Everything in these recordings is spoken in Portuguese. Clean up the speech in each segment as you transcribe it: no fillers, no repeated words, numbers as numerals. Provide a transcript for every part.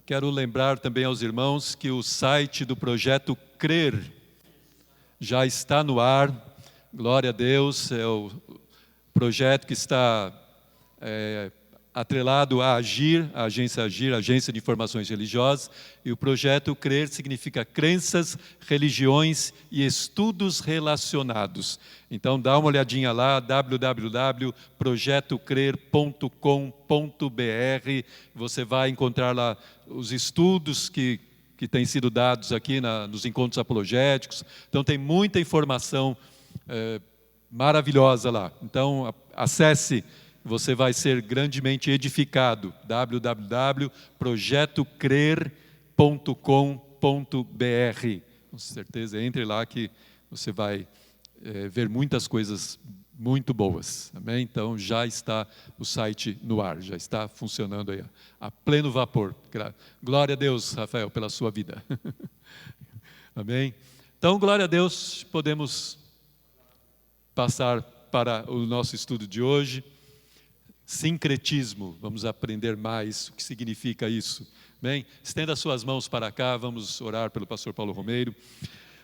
Quero lembrar também aos irmãos que o site do Projeto Crer já está no ar. Glória a Deus, é o projeto que está atrelado à Agir, a agência Agir, Agência de Informações Religiosas, e o projeto Crer significa crenças, religiões e estudos relacionados. Então dá uma olhadinha lá, www.projetocrer.com.br, você vai encontrar lá os estudos que têm sido dados aqui nos encontros apologéticos. Então tem muita informação maravilhosa lá. Então acesse, você vai ser grandemente edificado. www.projetocrer.com.br. Com certeza, entre lá que você vai ver muitas coisas muito boas. Amém? Então já está o site no ar, já está funcionando aí a pleno vapor. Glória a Deus, Rafael, pela sua vida. Amém? Então, glória a Deus, podemos passar para o nosso estudo de hoje. Sincretismo, vamos aprender mais o que significa isso. Bem, estenda as suas mãos para cá, vamos orar pelo pastor Paulo Romeiro.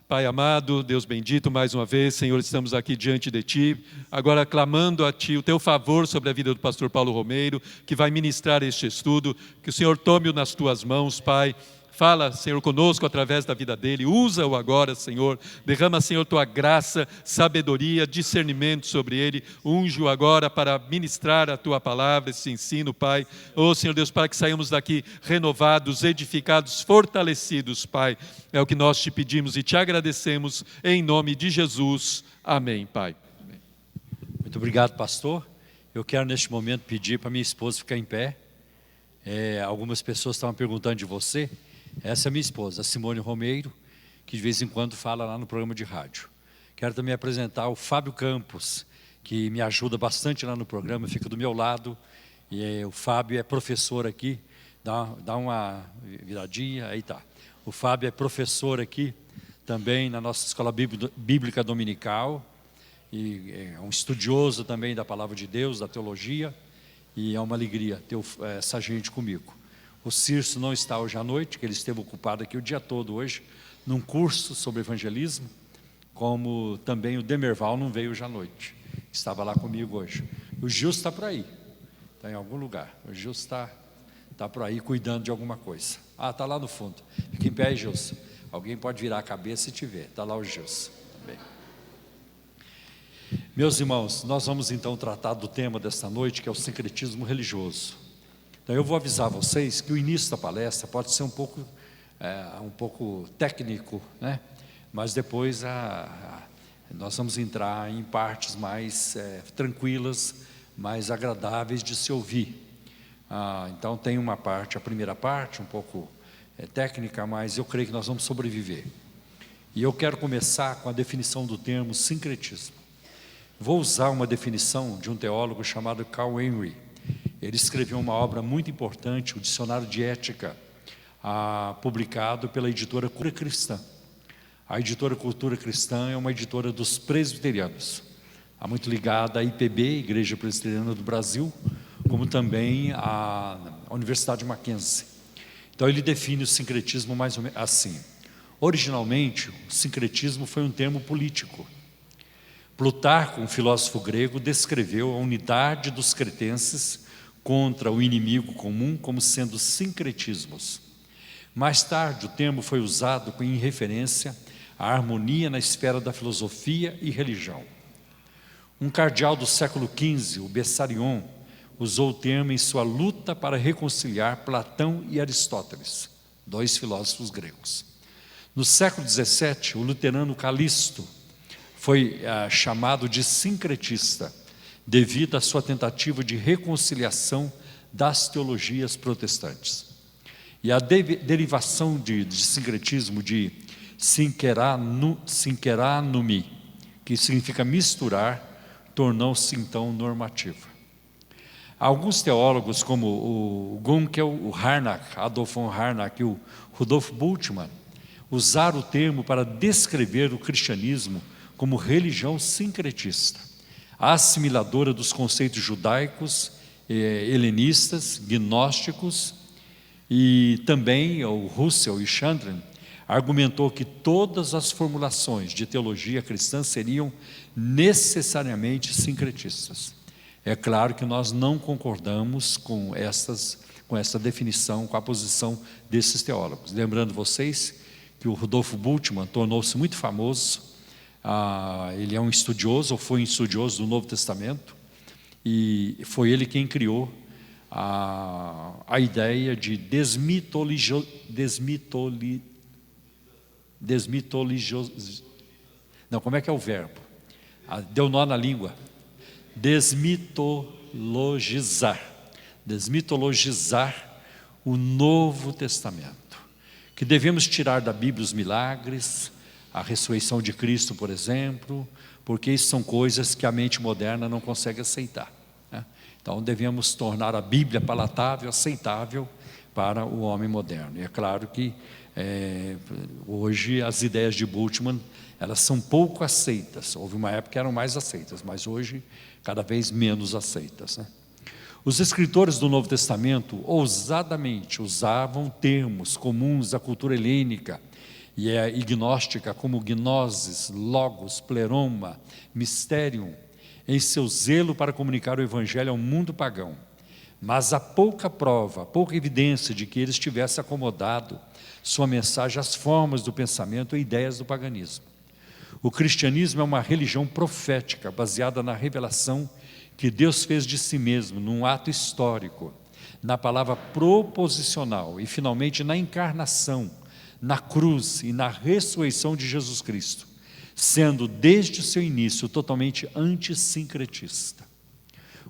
Pai amado, Deus bendito, mais uma vez, Senhor, estamos aqui diante de Ti, agora clamando a Ti o Teu favor sobre a vida do pastor Paulo Romeiro, que vai ministrar este estudo, que o Senhor tome-o nas Tuas mãos, Pai. Fala, Senhor, conosco através da vida dele, usa-o agora, Senhor, derrama, Senhor, Tua graça, sabedoria, discernimento sobre ele, unge-o agora para ministrar a Tua palavra, esse ensino, Pai. Oh, Senhor Deus, para que saímos daqui renovados, edificados, fortalecidos, Pai, é o que nós Te pedimos e Te agradecemos, em nome de Jesus, amém, Pai. Amém. Muito obrigado, pastor. Eu quero neste momento pedir para minha esposa ficar em pé. Algumas pessoas estavam perguntando de você. Essa é minha esposa, a Simone Romeiro, que de vez em quando fala lá no programa de rádio. Quero também apresentar o Fábio Campos, que me ajuda bastante lá no programa, fica do meu lado. E o Fábio é professor aqui, dá uma viradinha, aí tá. O Fábio é professor aqui, também na nossa escola bíblica dominical, e é um estudioso também da palavra de Deus, da teologia, e é uma alegria ter essa gente comigo. O Cirso não está hoje à noite, que ele esteve ocupado aqui o dia todo hoje, num curso sobre evangelismo, como também o Demerval não veio hoje à noite, estava lá comigo hoje. O Gilson está por aí, está em algum lugar, o Gilson está por aí cuidando de alguma coisa. Está lá no fundo, fica em pé, Gilson, alguém pode virar a cabeça se tiver, está lá o Gilson também. Meus irmãos, nós vamos então tratar do tema desta noite, que é o sincretismo religioso. Então eu vou avisar vocês que o início da palestra pode ser um pouco técnico, né? Mas depois nós vamos entrar em partes mais tranquilas, mais agradáveis de se ouvir. Então tem uma parte, a primeira parte, um pouco técnica, mas eu creio que nós vamos sobreviver. E eu quero começar com a definição do termo sincretismo. Vou usar uma definição de um teólogo chamado Carl Henry. Ele escreveu uma obra muito importante, o Dicionário de Ética, publicado pela editora Cultura Cristã. A editora Cultura Cristã é uma editora dos presbiterianos, muito ligada à IPB, Igreja Presbiteriana do Brasil, como também à Universidade Mackenzie. Então ele define o sincretismo mais ou menos assim. Originalmente, o sincretismo foi um termo político. Plutarco, um filósofo grego, descreveu a unidade dos cretenses contra o inimigo comum como sendo sincretismos. Mais tarde, o termo foi usado em referência à harmonia na esfera da filosofia e religião. Um cardeal do século XV, o Bessarion, usou o termo em sua luta para reconciliar Platão e Aristóteles, dois filósofos gregos. No século XVII, o luterano Calixto foi chamado de sincretista, devido à sua tentativa de reconciliação das teologias protestantes. E a derivação de sincretismo de synkeranumi, que significa misturar, tornou-se então normativa. Alguns teólogos como o Gunkel, o Harnack, Adolf von Harnack e o Rudolf Bultmann, usaram o termo para descrever o cristianismo como religião sincretista, assimiladora dos conceitos judaicos, helenistas, gnósticos E também o Russell e Chandran argumentou que todas as formulações de teologia cristã seriam necessariamente sincretistas. É claro que nós não concordamos com essa definição, com a posição desses teólogos. Lembrando vocês que o Rudolf Bultmann tornou-se muito famoso, ele é um estudioso, ou foi um estudioso do Novo Testamento, e foi ele quem criou a ideia de não, como é que é o verbo? Deu nó na língua. Desmitologizar o Novo Testamento, que devemos tirar da Bíblia os milagres, a ressurreição de Cristo, por exemplo, porque isso são coisas que a mente moderna não consegue aceitar, né? Então devemos tornar a Bíblia palatável, aceitável para o homem moderno. E é claro que hoje as ideias de Bultmann, elas são pouco aceitas. Houve uma época que eram mais aceitas, mas hoje cada vez menos aceitas, né? Os escritores do Novo Testamento ousadamente usavam termos comuns à cultura helênica e gnóstica, como gnosis, logos, pleroma, mysterium, em seu zelo para comunicar o evangelho ao mundo pagão. Mas há pouca prova, pouca evidência de que eles tivessem acomodado sua mensagem às formas do pensamento e ideias do paganismo. O cristianismo é uma religião profética, baseada na revelação que Deus fez de si mesmo, num ato histórico, na palavra proposicional e finalmente na encarnação, na cruz e na ressurreição de Jesus Cristo, sendo desde o seu início totalmente antissincretista.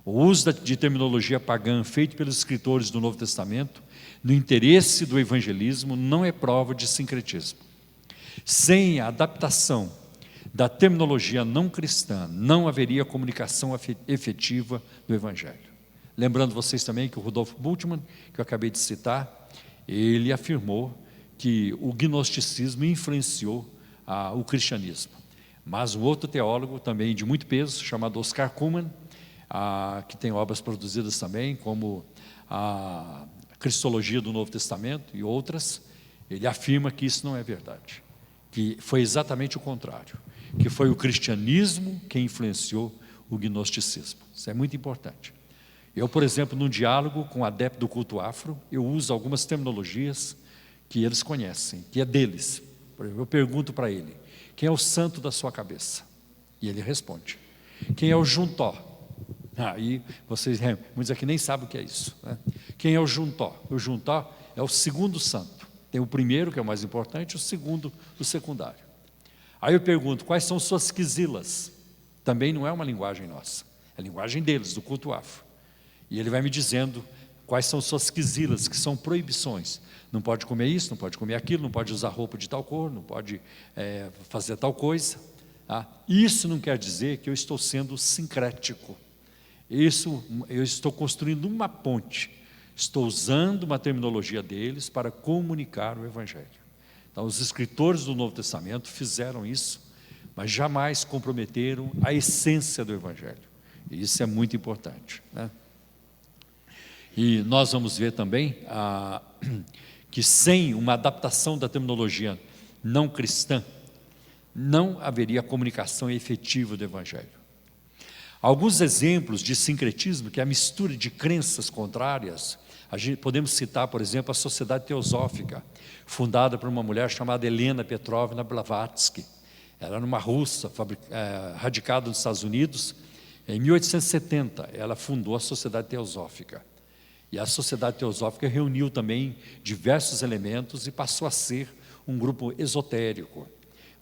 O uso de terminologia pagã feito pelos escritores do Novo Testamento, no interesse do evangelismo, não é prova de sincretismo. Sem a adaptação da terminologia não cristã, não haveria comunicação efetiva do evangelho. Lembrando vocês também que o Rudolf Bultmann, que eu acabei de citar, ele afirmou que o gnosticismo influenciou o cristianismo. Mas um outro teólogo também de muito peso, chamado Oscar Cullmann, que tem obras produzidas também, como a Cristologia do Novo Testamento e outras, ele afirma que isso não é verdade, que foi exatamente o contrário, que foi o cristianismo que influenciou o gnosticismo. Isso é muito importante. Eu, por exemplo, num diálogo com o adepto do culto afro, eu uso algumas terminologias que eles conhecem, que é deles. Por exemplo, eu pergunto para ele: quem é o santo da sua cabeça? E ele responde: quem é o juntó? Aí vocês, muitos aqui nem sabem o que é isso, né? Quem é o juntó? O juntó é o segundo santo. Tem o primeiro, que é o mais importante, o segundo, o secundário. Aí eu pergunto: quais são suas quisilas? Também não é uma linguagem nossa, é a linguagem deles, do culto afro. E ele vai me dizendo quais são suas quisilas, que são proibições. Não pode comer isso, não pode comer aquilo, não pode usar roupa de tal cor, não pode fazer tal coisa. Isso não quer dizer que eu estou sendo sincrético. Isso, eu estou construindo uma ponte. Estou usando uma terminologia deles para comunicar o evangelho. Então, os escritores do Novo Testamento fizeram isso, mas jamais comprometeram a essência do evangelho. E isso é muito importante, né? E nós vamos ver também que sem uma adaptação da terminologia não cristã, não haveria comunicação efetiva do evangelho. Alguns exemplos de sincretismo, que é a mistura de crenças contrárias, podemos citar, por exemplo, a Sociedade Teosófica, fundada por uma mulher chamada Helena Petrovna Blavatsky. Ela era uma russa, radicada nos Estados Unidos. Em 1870, ela fundou a Sociedade Teosófica. E a Sociedade Teosófica reuniu também diversos elementos e passou a ser um grupo esotérico.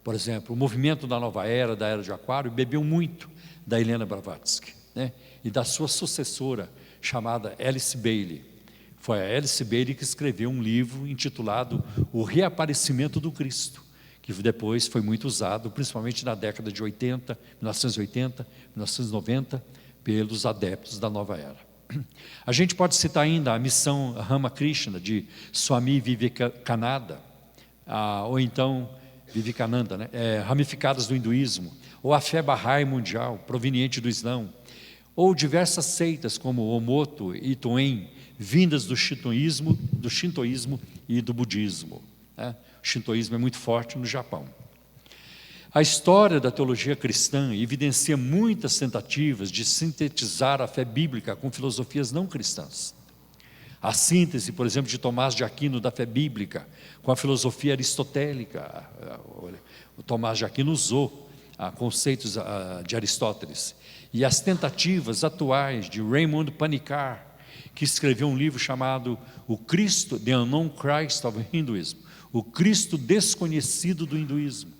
Por exemplo, o movimento da Nova Era, da Era de Aquário, bebeu muito da Helena Blavatsky, né? E da sua sucessora, chamada Alice Bailey. Foi a Alice Bailey que escreveu um livro intitulado O Reaparecimento do Cristo, que depois foi muito usado, principalmente na década de 80, 1980, 1990, pelos adeptos da Nova Era. A gente pode citar ainda a missão Ramakrishna, de Swami Vivekananda, ou então Vivekananda, né? Ramificadas do hinduísmo, ou a fé Bahá'í mundial, proveniente do Islão, ou diversas seitas como Omoto e Toen, vindas do shintoísmo e do budismo, né? O shintoísmo é muito forte no Japão. A história da teologia cristã evidencia muitas tentativas de sintetizar a fé bíblica com filosofias não cristãs. A síntese, por exemplo, de Tomás de Aquino da fé bíblica com a filosofia aristotélica. O Tomás de Aquino usou conceitos de Aristóteles. E as tentativas atuais de Raymond Panikar, que escreveu um livro chamado O Cristo, The Unknown Christ of Hinduism, o Cristo desconhecido do hinduísmo,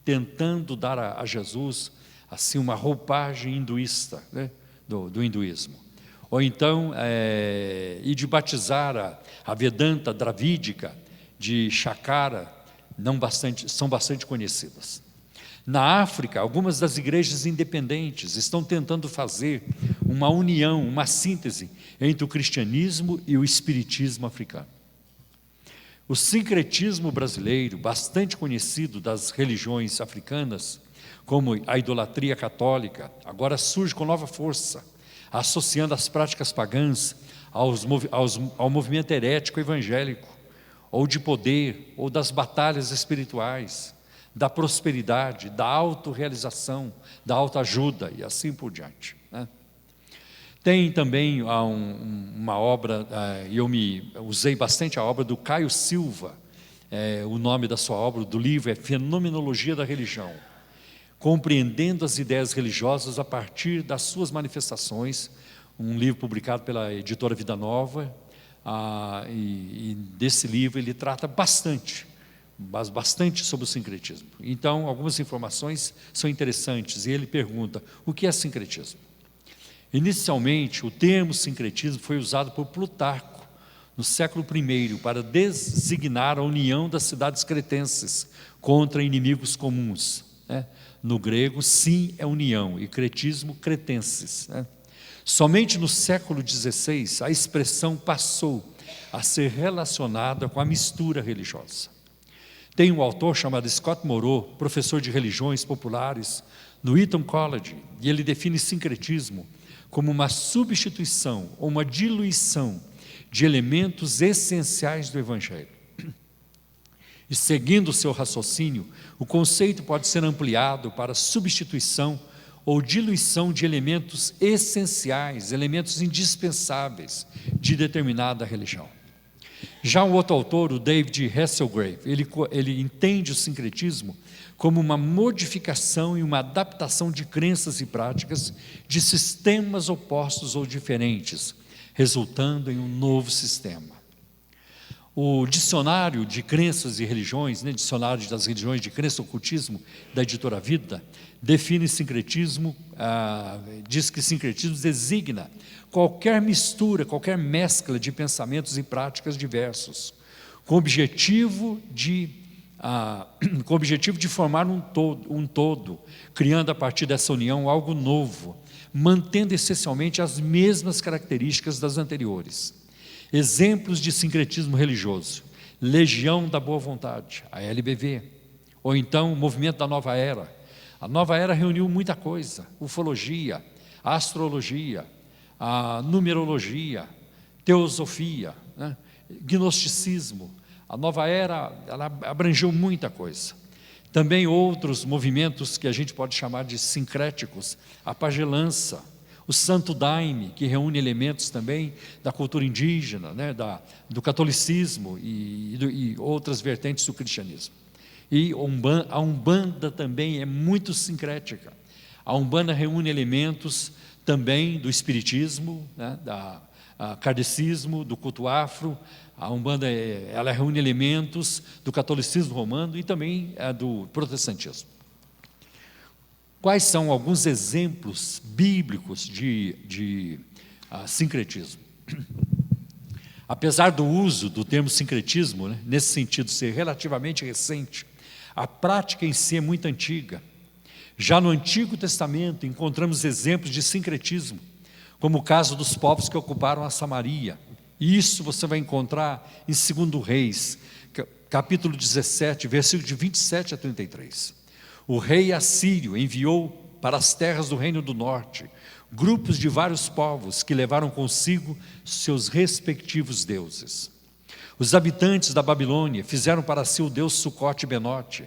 tentando dar a Jesus assim uma roupagem hinduísta, né, do hinduísmo. Ou então, e de batizar a Vedanta dravídica de Shakara, são bastante conhecidas. Na África, algumas das igrejas independentes estão tentando fazer uma união, uma síntese entre o cristianismo e o espiritismo africano. O sincretismo brasileiro, bastante conhecido das religiões africanas, como a idolatria católica, agora surge com nova força, associando as práticas pagãs ao movimento herético evangélico, ou de poder, ou das batalhas espirituais, da prosperidade, da autorrealização, da autoajuda e assim por diante, né? Tem também uma obra, eu usei bastante a obra do Caio Silva, o nome da sua obra, do livro é Fenomenologia da Religião, compreendendo as ideias religiosas a partir das suas manifestações, um livro publicado pela editora Vida Nova, e desse livro ele trata bastante sobre o sincretismo. Então, algumas informações são interessantes, e ele pergunta, o que é sincretismo? Inicialmente, o termo sincretismo foi usado por Plutarco, no século I, para designar a união das cidades cretenses contra inimigos comuns, né? No grego, sim é união, e cretismo, cretenses, né? Somente no século XVI, a expressão passou a ser relacionada com a mistura religiosa. Tem um autor chamado Scott Moreau, professor de religiões populares no Eton College, e ele define sincretismo como uma substituição ou uma diluição de elementos essenciais do Evangelho. E seguindo o seu raciocínio, o conceito pode ser ampliado para substituição ou diluição de elementos essenciais, elementos indispensáveis de determinada religião. Já um outro autor, o David Hasselgrave, ele entende o sincretismo como uma modificação e uma adaptação de crenças e práticas de sistemas opostos ou diferentes, resultando em um novo sistema. O Dicionário de Crenças e Religiões, né, Dicionário das Religiões de Crença e Ocultismo, da editora Vida, define sincretismo, diz que sincretismo designa qualquer mistura, qualquer mescla de pensamentos e práticas diversos, com o objetivo de formar um todo, criando a partir dessa união algo novo, mantendo essencialmente as mesmas características das anteriores. Exemplos de sincretismo religioso: Legião da Boa Vontade, a LBV, ou então o Movimento da Nova Era. A Nova Era reuniu muita coisa: ufologia, astrologia, a numerologia, teosofia, né? Gnosticismo. A Nova Era, ela abrangeu muita coisa. Também outros movimentos que a gente pode chamar de sincréticos: a pagelança, o Santo Daime, que reúne elementos também da cultura indígena, né, do catolicismo e outras vertentes do cristianismo. E a Umbanda também é muito sincrética. A Umbanda reúne elementos também do espiritismo, né, kardecismo, do culto afro. A Umbanda ela reúne elementos do catolicismo romano e também do protestantismo. Quais são alguns exemplos bíblicos de sincretismo? Apesar do uso do termo sincretismo, né, nesse sentido ser relativamente recente, a prática em si é muito antiga. Já no Antigo Testamento encontramos exemplos de sincretismo, como o caso dos povos que ocuparam a Samaria. E isso você vai encontrar em 2 Reis, capítulo 17, versículo de 27 a 33. O rei assírio enviou para as terras do reino do norte, grupos de vários povos que levaram consigo seus respectivos deuses. Os habitantes da Babilônia fizeram para si o deus Sucote e Benote.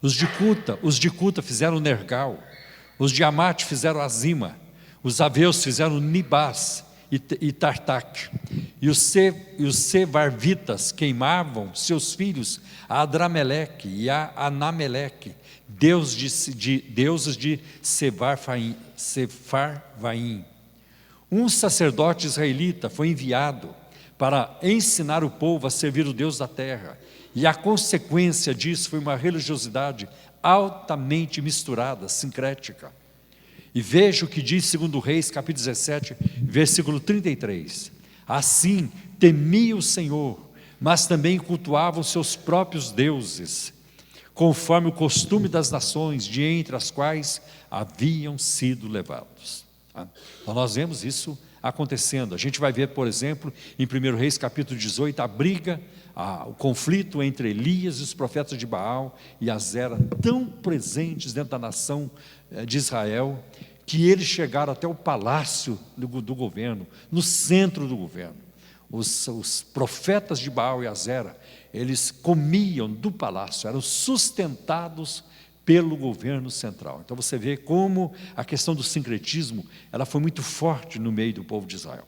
Os de Cuta fizeram Nergal. Os de Amate fizeram Azima. Os aveus fizeram Nibás e Tartak. E os sevarvitas queimavam seus filhos a Adrameleque e a Anameleque, deuses de Sefarvaim. Um sacerdote israelita foi enviado para ensinar o povo a servir o Deus da terra, e a consequência disso foi uma religiosidade altamente misturada, sincrética. E veja o que diz 2 Reis, capítulo 17, versículo 33. Assim temia o Senhor, mas também cultuavam seus próprios deuses, conforme o costume das nações, de entre as quais haviam sido levados. Então nós vemos isso acontecendo. A gente vai ver, por exemplo, em 1 Reis capítulo 18, a briga, o conflito entre Elias e os profetas de Baal e Azera, tão presentes dentro da nação de Israel, que eles chegaram até o palácio do governo, no centro do governo. Os profetas de Baal e Azera, eles comiam do palácio, eram sustentados pelo governo central. Então você vê como a questão do sincretismo, ela foi muito forte no meio do povo de Israel.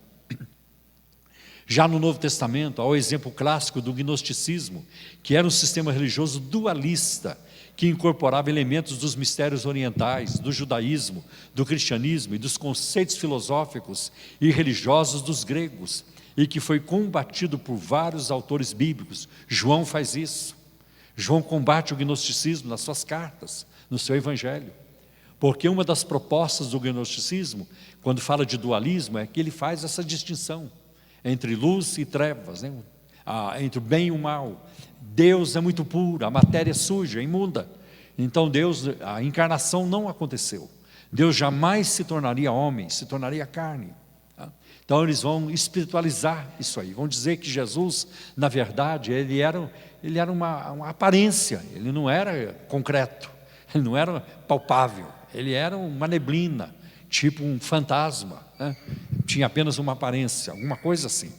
Já no Novo Testamento, há o exemplo clássico do gnosticismo, que era um sistema religioso dualista, que incorporava elementos dos mistérios orientais, do judaísmo, do cristianismo e dos conceitos filosóficos e religiosos dos gregos, e que foi combatido por vários autores bíblicos. João faz isso. João combate o gnosticismo nas suas cartas, no seu evangelho, porque uma das propostas do gnosticismo, quando fala de dualismo, é que ele faz essa distinção entre luz e trevas, né? Entre o bem e o mal. Deus é muito puro, a matéria é suja, imunda. Então a encarnação não aconteceu. Deus jamais se tornaria homem, se tornaria carne. Então eles vão espiritualizar isso aí, vão dizer que Jesus, na verdade, ele era uma aparência, ele não era concreto, ele não era palpável, ele era uma neblina, tipo um fantasma, né? Tinha apenas uma aparência, alguma coisa assim.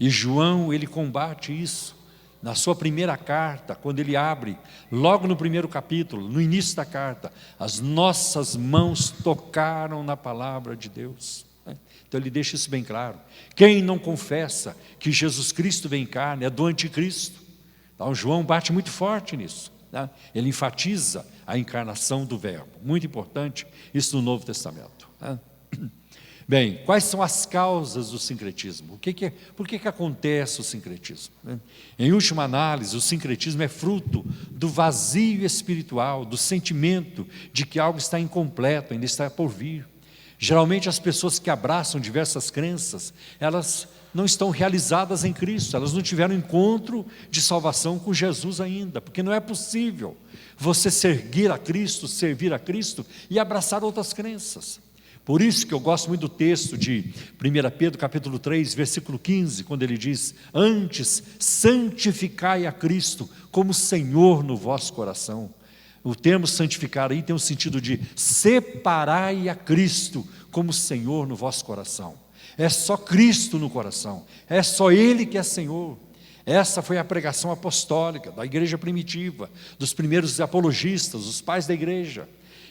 E João, ele combate isso, na sua primeira carta, quando ele abre, logo no primeiro capítulo, no início da carta, as nossas mãos tocaram na palavra de Deus. Então ele deixa isso bem claro. Quem não confessa que Jesus Cristo vem em carne é do anticristo. Então João bate muito forte nisso, né? Ele enfatiza a encarnação do verbo. Muito importante isso no Novo Testamento, né? Bem, quais são as causas do sincretismo? Por que acontece o sincretismo, né? Em última análise, o sincretismo é fruto do vazio espiritual, do sentimento de que algo está incompleto, ainda está por vir. Geralmente as pessoas que abraçam diversas crenças, elas não estão realizadas em Cristo, elas não tiveram encontro de salvação com Jesus ainda, porque não é possível você servir a Cristo e abraçar outras crenças. Por isso que eu gosto muito do texto de 1 Pedro capítulo 3, versículo 15, quando ele diz: antes santificai a Cristo como Senhor no vosso coração. O termo santificar aí tem o sentido de separai a Cristo como Senhor no vosso coração. É só Cristo no coração, é só Ele que é Senhor. Essa foi a pregação apostólica da igreja primitiva, dos primeiros apologistas, os pais da igreja,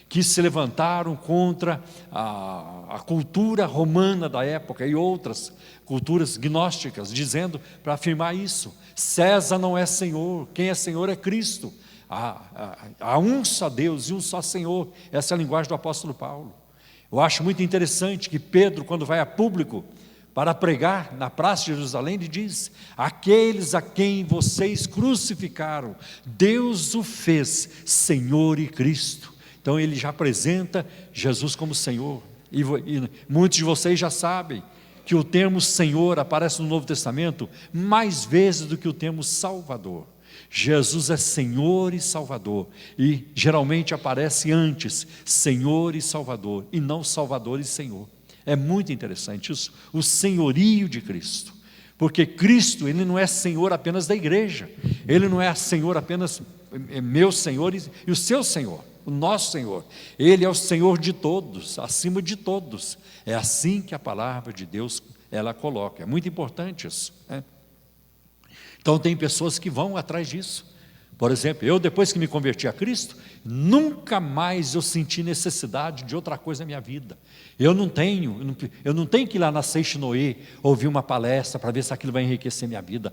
que se levantaram contra a cultura romana da época e outras culturas gnósticas, dizendo, para afirmar isso: César não é Senhor, quem é Senhor é Cristo. Há um só Deus e um só Senhor. Essa é a linguagem do apóstolo Paulo. Eu acho muito interessante que Pedro, quando vai a público para pregar na praça de Jerusalém, ele diz: aqueles a quem vocês crucificaram, Deus o fez Senhor e Cristo. Então ele já apresenta Jesus como Senhor. E muitos de vocês já sabem que o termo Senhor aparece no Novo Testamento mais vezes do que o termo Salvador. Jesus é Senhor e Salvador, e geralmente aparece antes Senhor e Salvador, e não Salvador e Senhor. É muito interessante isso, o senhorio de Cristo, porque Cristo, Ele não é Senhor apenas da igreja, Ele não é Senhor apenas meu Senhor e o seu Senhor. o nosso Senhor. Ele é o Senhor de todos, acima de todos. É assim que a palavra de Deus, ela coloca. É muito importante isso, né? Então tem pessoas que vão atrás disso. Por exemplo, eu depois que me converti a Cristo, nunca mais eu senti necessidade de outra coisa na minha vida. Eu não tenho que ir lá na Seixinoe ouvir uma palestra para ver se aquilo vai enriquecer minha vida.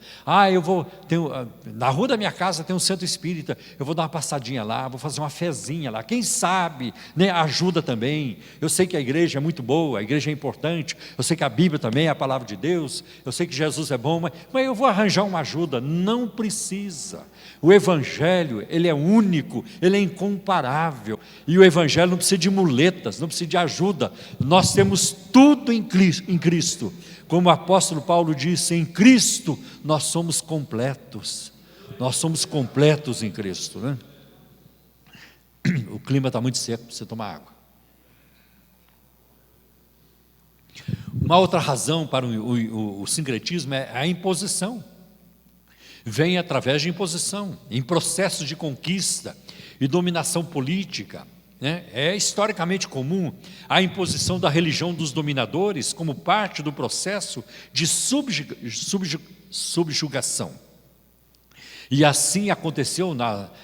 Na rua da minha casa tem um centro espírita, eu vou dar uma passadinha lá, vou fazer uma fezinha lá, quem sabe, né, ajuda também. Eu sei que a igreja é muito boa, a igreja é importante, eu sei que a Bíblia também é a palavra de Deus, eu sei que Jesus é bom, mas eu vou arranjar uma ajuda. Não precisa. O Evangelho, ele é único, ele é incomparável, e o Evangelho não precisa de muletas, não precisa de ajuda. Nós temos tudo em Cristo. Como o apóstolo Paulo disse, em Cristo nós somos completos. Nós somos completos em Cristo, né? O clima está muito seco, para você tomar água. Uma outra razão para o sincretismo é a imposição. Vem através de imposição, em processos de conquista e dominação política, né? É historicamente comum a imposição da religião dos dominadores como parte do processo de subjugação. E assim aconteceu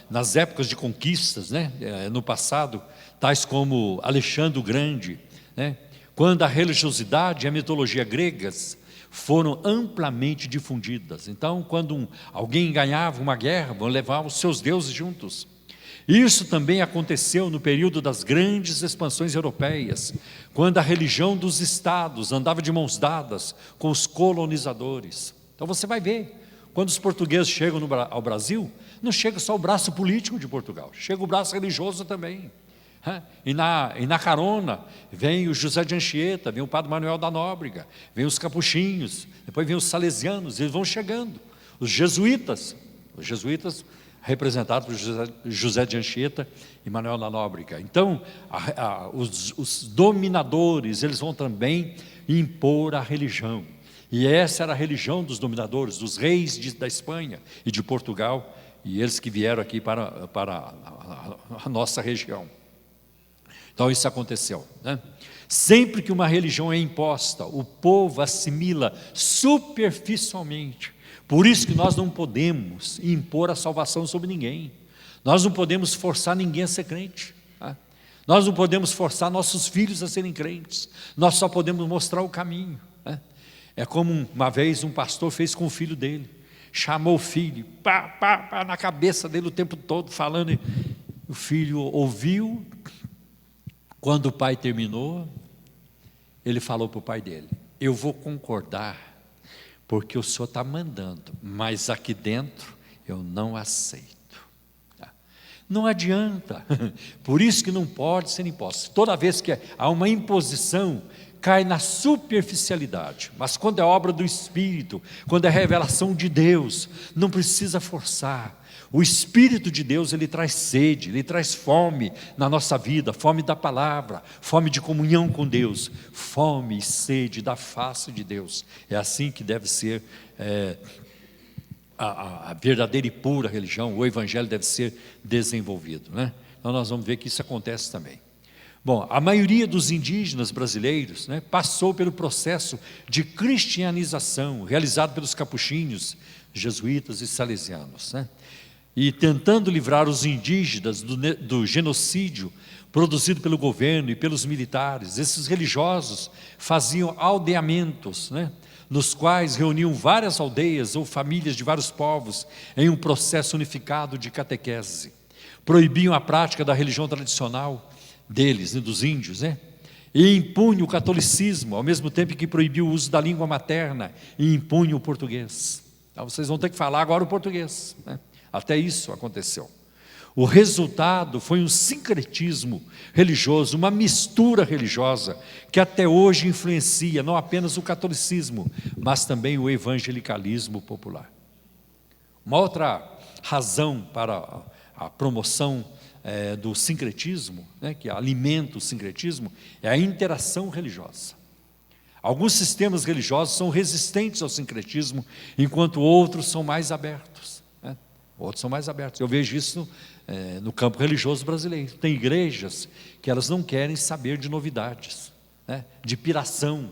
nas épocas de conquistas, né? No passado, tais como Alexandre o Grande, né? Quando a religiosidade e a mitologia gregas foram amplamente difundidas. Então, quando alguém ganhava uma guerra, vão levar os seus deuses juntos. Isso também aconteceu no período das grandes expansões europeias, quando a religião dos estados andava de mãos dadas com os colonizadores. Então você vai ver, quando os portugueses chegam ao Brasil, não chega só o braço político de Portugal, chega o braço religioso também. E na carona vem o José de Anchieta, vem o Padre Manuel da Nóbrega, vem os capuchinhos, depois vem os salesianos, eles vão chegando. Os jesuítas representados por José de Anchieta e Manuel da Nóbrega. Então, os dominadores, eles vão também impor a religião. E essa era a religião dos dominadores, dos reis da Espanha e de Portugal, e eles que vieram aqui para a nossa região. Então isso aconteceu, né? Sempre que uma religião é imposta, o povo assimila superficialmente. Por isso que nós não podemos impor a salvação sobre ninguém. Nós não podemos forçar ninguém a ser crente, tá? Nós não podemos forçar nossos filhos a serem crentes. Nós só podemos mostrar o caminho, né? É como uma vez um pastor fez com o filho dele. Chamou o filho, na cabeça dele o tempo todo, falando. E o filho ouviu. Quando o pai terminou, ele falou para o pai dele: eu vou concordar, porque o senhor está mandando, mas aqui dentro eu não aceito. Não adianta, por isso que não pode ser imposto. Toda vez que há uma imposição, cai na superficialidade, mas quando é obra do Espírito, quando é revelação de Deus, não precisa forçar. O Espírito de Deus, ele traz sede, ele traz fome na nossa vida, fome da palavra, fome de comunhão com Deus, fome e sede da face de Deus. É assim que deve ser a verdadeira e pura religião, o Evangelho deve ser desenvolvido, né? Então nós vamos ver que isso acontece também. Bom, a maioria dos indígenas brasileiros, né, passou pelo processo de cristianização realizado pelos capuchinhos, jesuítas e salesianos, né? E tentando livrar os indígenas do genocídio produzido pelo governo e pelos militares, esses religiosos faziam aldeamentos, né, nos quais reuniam várias aldeias ou famílias de vários povos em um processo unificado de catequese. Proibiam a prática da religião tradicional deles, né, dos índios, né? E impunham o catolicismo, ao mesmo tempo que proibiu o uso da língua materna e impunham o português. Então vocês vão ter que falar agora o português, né? Até isso aconteceu. O resultado foi um sincretismo religioso, uma mistura religiosa, que até hoje influencia não apenas o catolicismo, mas também o evangelicalismo popular. Uma outra razão para a promoção do sincretismo, né, que alimenta o sincretismo, é a interação religiosa. Alguns sistemas religiosos são resistentes ao sincretismo, enquanto outros são mais abertos, né? outros são mais abertos. Eu vejo isso no campo religioso brasileiro. Tem igrejas que elas não querem saber de novidades, né, de piração.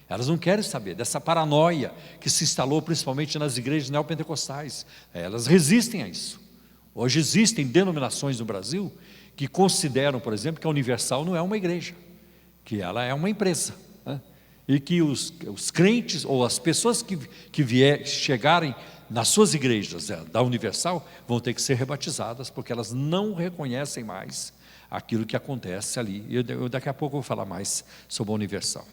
Elas não querem saber dessa paranoia que se instalou principalmente nas igrejas neopentecostais. Elas resistem a isso. Hoje existem denominações no Brasil que consideram, por exemplo, que a Universal não é uma igreja, que ela é uma empresa, né? E que os crentes ou as pessoas que chegarem nas suas igrejas da Universal vão ter que ser rebatizadas, porque elas não reconhecem mais aquilo que acontece ali. E eu daqui a pouco vou falar mais sobre a Universal.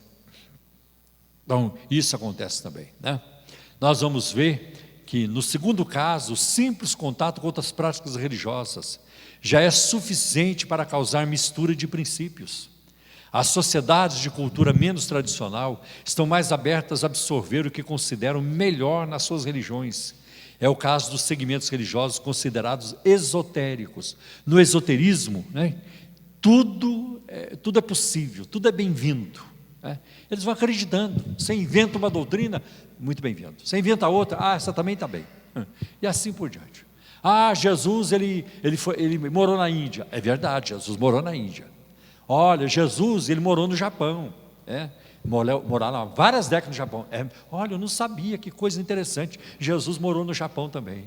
Então, isso acontece também, né? Nós vamos ver que, no segundo caso, o simples contato com outras práticas religiosas já é suficiente para causar mistura de princípios. As sociedades de cultura menos tradicional estão mais abertas a absorver o que consideram melhor nas suas religiões. É o caso dos segmentos religiosos considerados esotéricos. No esoterismo, né, tudo é possível, tudo é bem-vindo, né? Eles vão acreditando. Você inventa uma doutrina, muito bem-vindo. Você inventa outra, essa também está bem. E assim por diante. Jesus, ele morou na Índia. É verdade, Jesus morou na Índia. Olha, Jesus, ele morou no Japão. Moraram várias décadas no Japão. Olha, eu não sabia, que coisa interessante. Jesus morou no Japão também.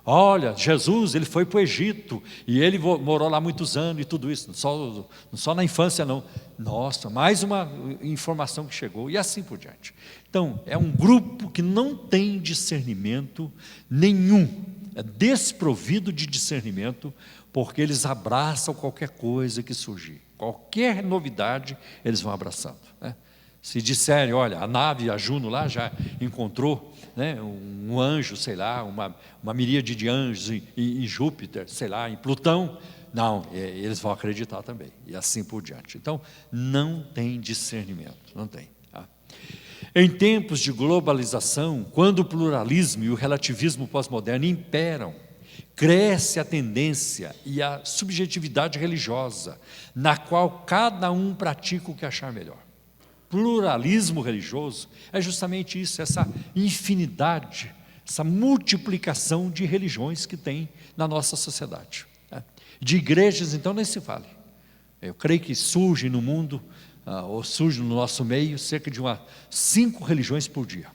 Olha, Jesus, ele foi para o Egito, e ele morou lá muitos anos e tudo isso, não só na infância não. Nossa, mais uma informação que chegou, e assim por diante. Então, é um grupo que não tem discernimento nenhum, é desprovido de discernimento, porque eles abraçam qualquer coisa que surgir, qualquer novidade eles vão abraçando, né? Se disserem, olha, a nave, a Juno lá já encontrou, né, um anjo, sei lá, uma miríade de anjos em Júpiter, sei lá, em Plutão, não, eles vão acreditar também, e assim por diante. Então, não tem discernimento, não tem. Tá? Em tempos de globalização, quando o pluralismo e o relativismo pós-moderno imperam, cresce a tendência e a subjetividade religiosa, na qual cada um pratica o que achar melhor. Pluralismo religioso é justamente isso, essa infinidade, essa multiplicação de religiões que tem na nossa sociedade, né? De igrejas, então, nem se fale. Eu creio que surgem no mundo, ou surgem no nosso meio, cerca de 5 religiões por dia.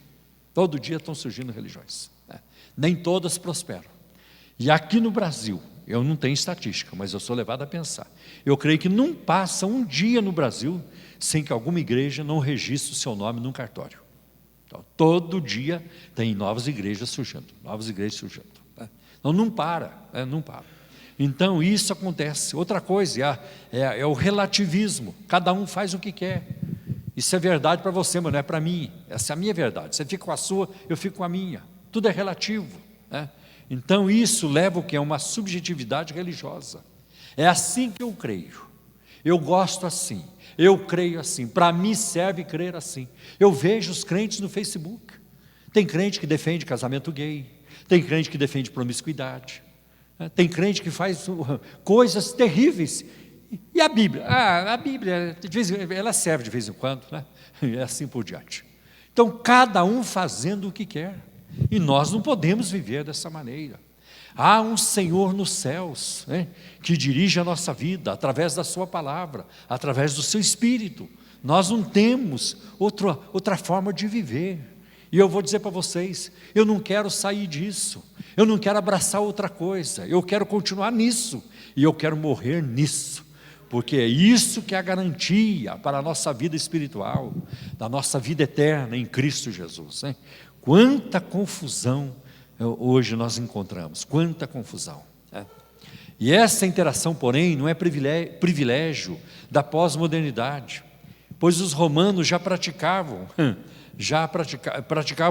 Todo dia estão surgindo religiões, né? Nem todas prosperam. E aqui no Brasil, eu não tenho estatística, mas eu sou levado a pensar. Eu creio que não passa um dia no Brasil sem que alguma igreja não registre o seu nome num cartório. Então, todo dia tem novas igrejas surgindo, né? Então, não para, não para. Então, isso acontece. Outra coisa é o relativismo. Cada um faz o que quer. Isso é verdade para você, mas não é para mim. Essa é a minha verdade. Você fica com a sua, eu fico com a minha. Tudo é relativo, né? Então, isso leva o que é uma subjetividade religiosa. É assim que eu creio. Eu gosto assim, eu creio assim, para mim serve crer assim. Eu vejo os crentes no Facebook. Tem crente que defende casamento gay, tem crente que defende promiscuidade, né? Tem crente que faz coisas terríveis. E a Bíblia? A Bíblia, ela serve de vez em quando, né? E assim por diante. Então, cada um fazendo o que quer. E nós não podemos viver dessa maneira. Há um Senhor nos céus, né, que dirige a nossa vida através da sua palavra, através do seu Espírito. Nós não temos outra forma de viver. E eu vou dizer para vocês, eu não quero sair disso, eu não quero abraçar outra coisa, eu quero continuar nisso, e eu quero morrer nisso, porque é isso que é a garantia para a nossa vida espiritual, da nossa vida eterna em Cristo Jesus, né? Quanta confusão hoje nós encontramos, quanta confusão, né? E essa interação, porém, não é privilégio da pós-modernidade, pois os romanos já praticavam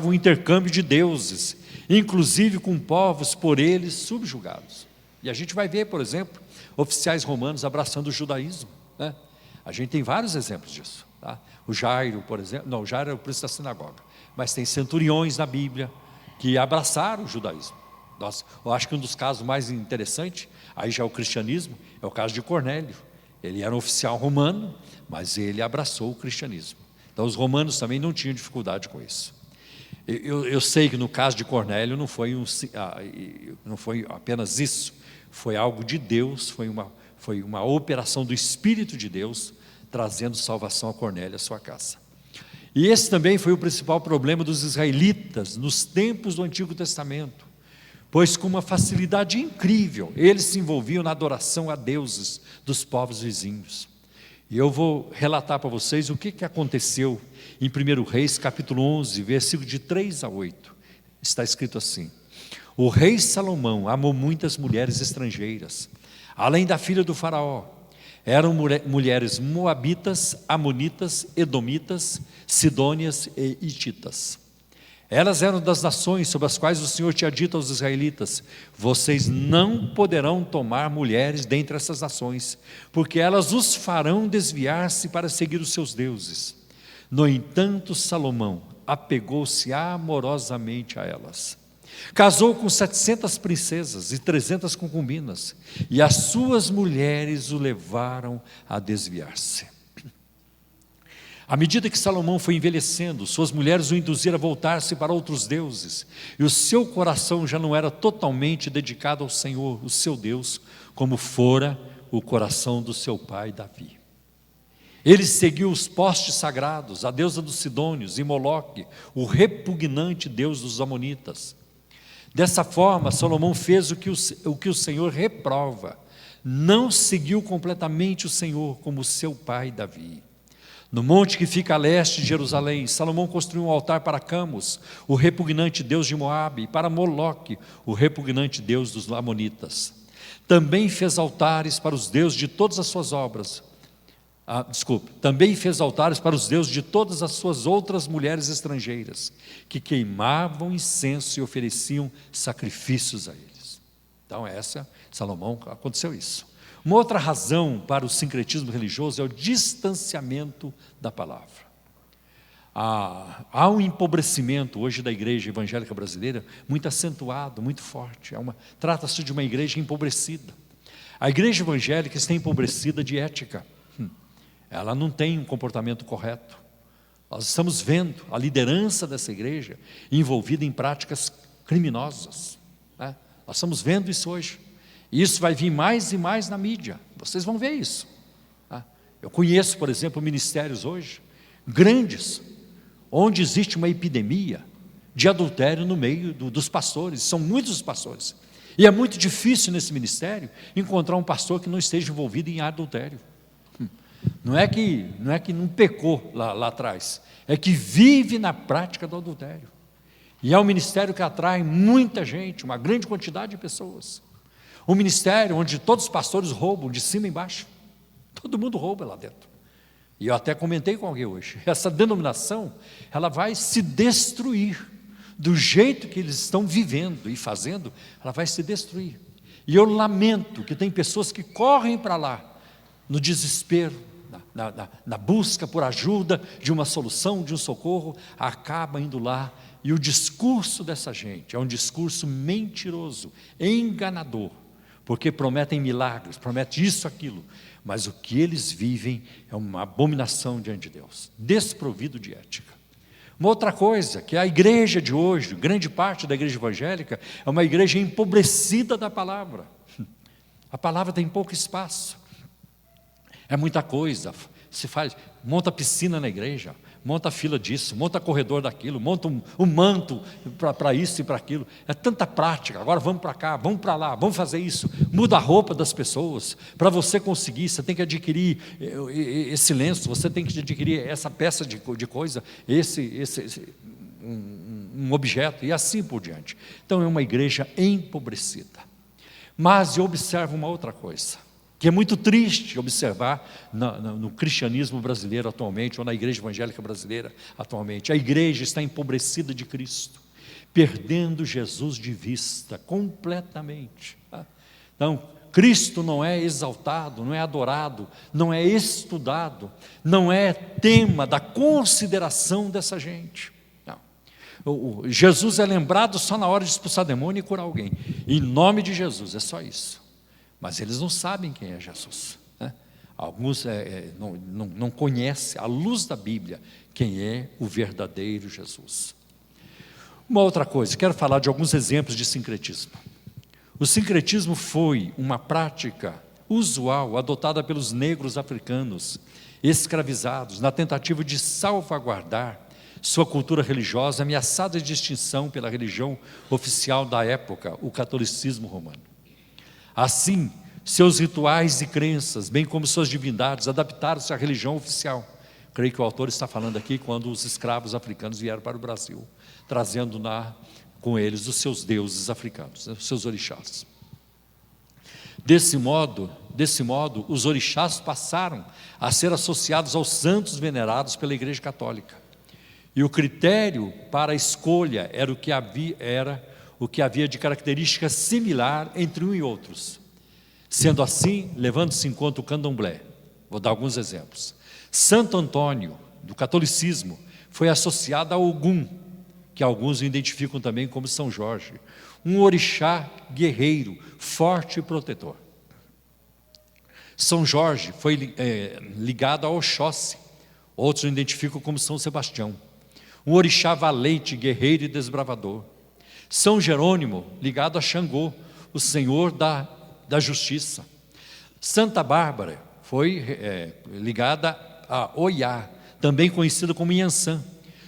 o intercâmbio de deuses, inclusive com povos por eles subjugados. E a gente vai ver, por exemplo, oficiais romanos abraçando o judaísmo, né? A gente tem vários exemplos disso, tá? O Jairo, por exemplo, não, o Jairo era o príncipe da sinagoga, mas tem centuriões na Bíblia que abraçaram o judaísmo. Eu acho que um dos casos mais interessantes, aí já é o cristianismo, é o caso de Cornélio. Ele era um oficial romano, mas ele abraçou o cristianismo. Então os romanos também não tinham dificuldade com isso. Eu sei que no caso de Cornélio não foi apenas isso, foi algo de Deus, foi uma operação do Espírito de Deus, trazendo salvação a Cornélio, a sua casa. E esse também foi o principal problema dos israelitas nos tempos do Antigo Testamento, pois com uma facilidade incrível, eles se envolviam na adoração a deuses dos povos vizinhos. E eu vou relatar para vocês o que aconteceu em 1 Reis, capítulo 11, versículo de 3 a 8. Está escrito assim: o rei Salomão amou muitas mulheres estrangeiras, além da filha do faraó. Eram mulheres moabitas, amonitas, edomitas, sidônias e hititas. Elas eram das nações sobre as quais o Senhor tinha dito aos israelitas: vocês não poderão tomar mulheres dentre essas nações, porque elas os farão desviar-se para seguir os seus deuses. No entanto, Salomão apegou-se amorosamente a elas. Casou com 700 princesas e 300 concubinas, e as suas mulheres o levaram a desviar-se. À medida que Salomão foi envelhecendo, suas mulheres o induziram a voltar-se para outros deuses, e o seu coração já não era totalmente dedicado ao Senhor, o seu Deus, como fora o coração do seu pai Davi. Ele seguiu os postes sagrados, a deusa dos sidônios e Moloque, o repugnante deus dos amonitas. Dessa forma, Salomão fez o que o Senhor reprova, não seguiu completamente o Senhor como seu pai Davi. No monte que fica a leste de Jerusalém, Salomão construiu um altar para Camos, o repugnante deus de Moabe, e para Moloque, o repugnante deus dos amonitas. Também fez altares para os deuses de todas as suas obras. Também fez altares para os deuses de todas as suas outras mulheres estrangeiras, que queimavam incenso e ofereciam sacrifícios a eles. Então Salomão, aconteceu isso. Uma outra razão para o sincretismo religioso é o distanciamento da palavra. Há um empobrecimento hoje da igreja evangélica brasileira, muito acentuado, muito forte. Trata-se de uma igreja empobrecida. A igreja evangélica está empobrecida de ética. Ela não tem um comportamento correto. Nós estamos vendo a liderança dessa igreja envolvida em práticas criminosas, né? Nós estamos vendo isso hoje. E isso vai vir mais e mais na mídia. Vocês vão ver isso, né? Eu conheço, por exemplo, ministérios hoje grandes, onde existe uma epidemia de adultério no meio dos pastores. São muitos os pastores. E é muito difícil nesse ministério encontrar um pastor que não esteja envolvido em adultério. Não é que não pecou lá atrás, é que vive na prática do adultério. E é um ministério que atrai muita gente, uma grande quantidade de pessoas. Um ministério onde todos os pastores roubam de cima e embaixo. Todo mundo rouba lá dentro. E eu até comentei com alguém hoje, essa denominação, ela vai se destruir. Do jeito que eles estão vivendo e fazendo, ela vai se destruir. E eu lamento que tem pessoas que correm para lá, no desespero, na busca por ajuda, de uma solução, de um socorro, acaba indo lá, e o discurso dessa gente é um discurso mentiroso, enganador, porque prometem milagres, prometem isso, aquilo, mas o que eles vivem é uma abominação diante de Deus, desprovido de ética. Uma outra coisa, que a igreja de hoje, grande parte da igreja evangélica, é uma igreja empobrecida da palavra. A palavra tem pouco espaço. É muita coisa, monta piscina na igreja, monta fila disso, monta corredor daquilo, monta um manto para isso e para aquilo. É tanta prática, agora vamos para cá, vamos para lá, vamos fazer isso. Muda a roupa das pessoas. Para você conseguir, você tem que adquirir esse lenço, você tem que adquirir essa peça de coisa, um objeto, e assim por diante. Então é uma igreja empobrecida. Mas eu observo uma outra coisa, que é muito triste observar no cristianismo brasileiro atualmente, ou na igreja evangélica brasileira atualmente. A igreja está empobrecida de Cristo, perdendo Jesus de vista completamente. Então, Cristo não é exaltado, não é adorado, não é estudado, não é tema da consideração dessa gente. Não. Jesus é lembrado só na hora de expulsar demônio e curar alguém. Em nome de Jesus, é só isso. Mas eles não sabem quem é Jesus, né? Alguns não conhecem, à luz da Bíblia, quem é o verdadeiro Jesus. Uma outra coisa, quero falar de alguns exemplos de sincretismo. O sincretismo foi uma prática usual adotada pelos negros africanos escravizados na tentativa de salvaguardar sua cultura religiosa ameaçada de extinção pela religião oficial da época, o catolicismo romano. Assim, seus rituais e crenças, bem como suas divindades, adaptaram-se à religião oficial. Creio que o autor está falando aqui quando os escravos africanos vieram para o Brasil, trazendo com eles os seus deuses africanos, os seus orixás. Desse modo, os orixás passaram a ser associados aos santos venerados pela Igreja Católica. E o critério para a escolha era o que havia de característica similar entre um e outros. Sendo assim, levando-se em conta o candomblé. Vou dar alguns exemplos. Santo Antônio, do catolicismo, foi associado a Ogum, que alguns o identificam também como São Jorge, um orixá guerreiro, forte e protetor. São Jorge foi ligado a Oxóssi, outros o identificam como São Sebastião, um orixá valente, guerreiro e desbravador. São Jerônimo, ligado a Xangô, o senhor da justiça. Santa Bárbara foi ligada a Oiá, também conhecida como Iansã,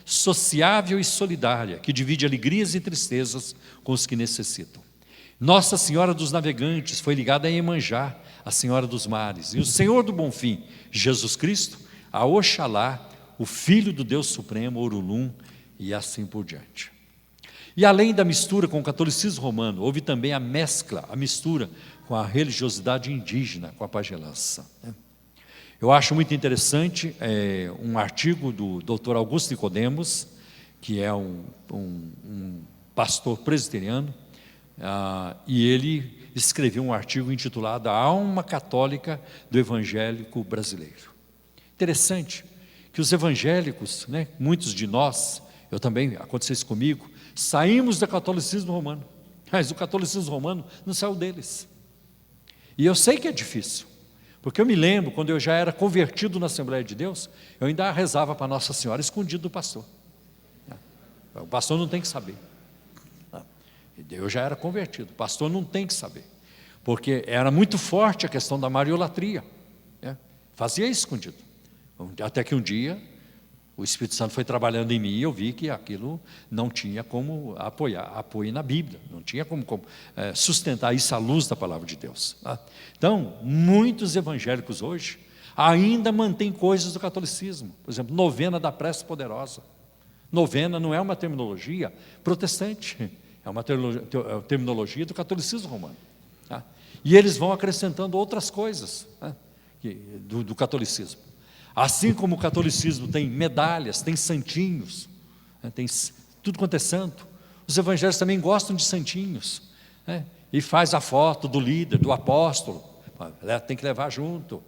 sociável e solidária, que divide alegrias e tristezas com os que necessitam. Nossa Senhora dos Navegantes foi ligada a Iemanjá, a Senhora dos Mares, e o Senhor do Bonfim, Jesus Cristo, a Oxalá, o Filho do Deus Supremo, Orulum, e assim por diante. E além da mistura com o catolicismo romano, houve também a mistura com a religiosidade indígena, com a pagelança. Eu acho muito interessante um artigo do Dr. Augusto Nicodemos, que é um pastor presbiteriano, e ele escreveu um artigo intitulado A Alma Católica do Evangélico Brasileiro. Interessante que os evangélicos, muitos de nós, eu também, aconteceu isso comigo, saímos do catolicismo romano, mas o catolicismo romano não saiu deles. E eu sei que é difícil, porque eu me lembro, quando eu já era convertido na Assembleia de Deus, eu ainda rezava para Nossa Senhora escondido do pastor. O pastor não tem que saber. Eu já era convertido, o pastor não tem que saber, porque era muito forte a questão da mariolatria. Fazia isso escondido. Até que um dia, o Espírito Santo foi trabalhando em mim e eu vi que aquilo não tinha como apoio na Bíblia, não tinha como sustentar isso à luz da palavra de Deus. Então, muitos evangélicos hoje ainda mantêm coisas do catolicismo. Por exemplo, novena da prece poderosa. Novena não é uma terminologia protestante, é uma terminologia do catolicismo romano. E eles vão acrescentando outras coisas do catolicismo. Assim como o catolicismo tem medalhas, tem santinhos, tem tudo quanto é santo, os evangélicos também gostam de santinhos, e faz a foto do líder, do apóstolo, tem que levar junto.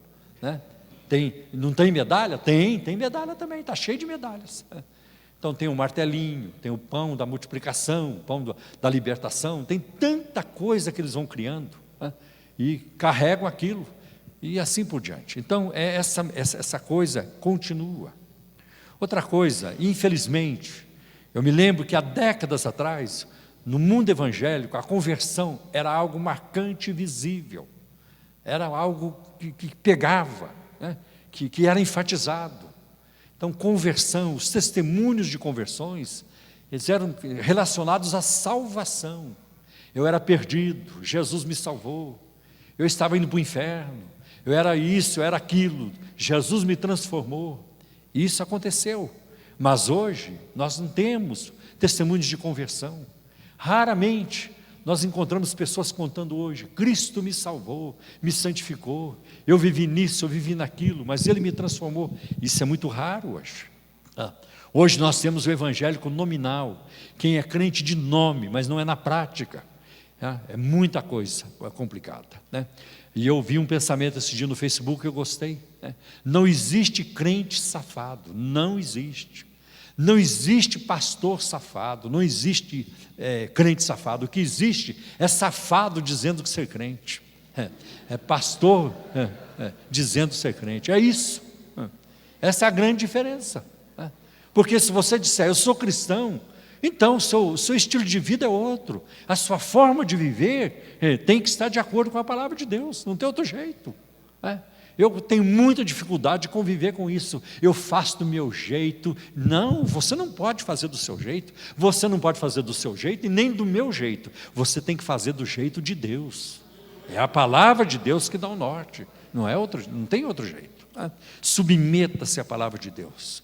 Não tem medalha? Tem medalha também, está cheio de medalhas. Então tem o martelinho, tem o pão da multiplicação, o pão da libertação, tem tanta coisa que eles vão criando, e carregam aquilo, e assim por diante. Então essa coisa continua. Outra coisa, infelizmente, eu me lembro que há décadas atrás, no mundo evangélico, a conversão era algo marcante e visível, era algo que pegava, que era enfatizado. Então, conversão, os testemunhos de conversões, eles eram relacionados à salvação. Eu era perdido, Jesus me salvou, eu estava indo para o inferno, eu era isso, eu era aquilo, Jesus me transformou. Isso aconteceu, mas hoje nós não temos testemunhos de conversão. Raramente nós encontramos pessoas contando hoje: Cristo me salvou, me santificou, eu vivi nisso, eu vivi naquilo, mas Ele me transformou. Isso é muito raro hoje. Hoje nós temos o evangélico nominal, quem é crente de nome, mas não é na prática. É muita coisa complicada, E eu vi um pensamento esse dia no Facebook que eu gostei. Não existe crente safado, não existe. Não existe pastor safado, não existe crente safado. O que existe é safado dizendo que ser crente. É pastor dizendo ser crente. É isso. Essa é a grande diferença. Porque se você disser, eu sou cristão, Então, o seu estilo de vida é outro. A sua forma de viver tem que estar de acordo com a palavra de Deus. Não tem outro jeito. Eu tenho muita dificuldade de conviver com isso. Eu faço do meu jeito. Não, você não pode fazer do seu jeito. Você não pode fazer do seu jeito e nem do meu jeito. Você tem que fazer do jeito de Deus. É a palavra de Deus que dá o norte. Não tem outro jeito. Submeta-se à palavra de Deus.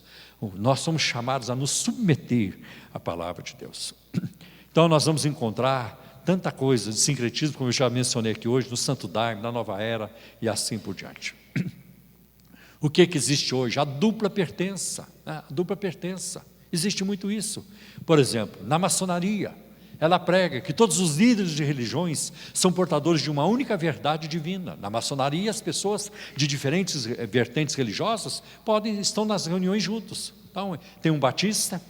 Nós somos chamados a nos submeter à palavra de Deus. Então nós vamos encontrar tanta coisa de sincretismo, como eu já mencionei aqui hoje, no Santo Daime, na Nova Era e assim por diante. O que existe hoje? A dupla pertença. A dupla pertença. Existe muito isso. Por exemplo, na maçonaria, ela prega que todos os líderes de religiões são portadores de uma única verdade divina. Na maçonaria, as pessoas de diferentes vertentes religiosas estão nas reuniões juntos. Então, tem um batista,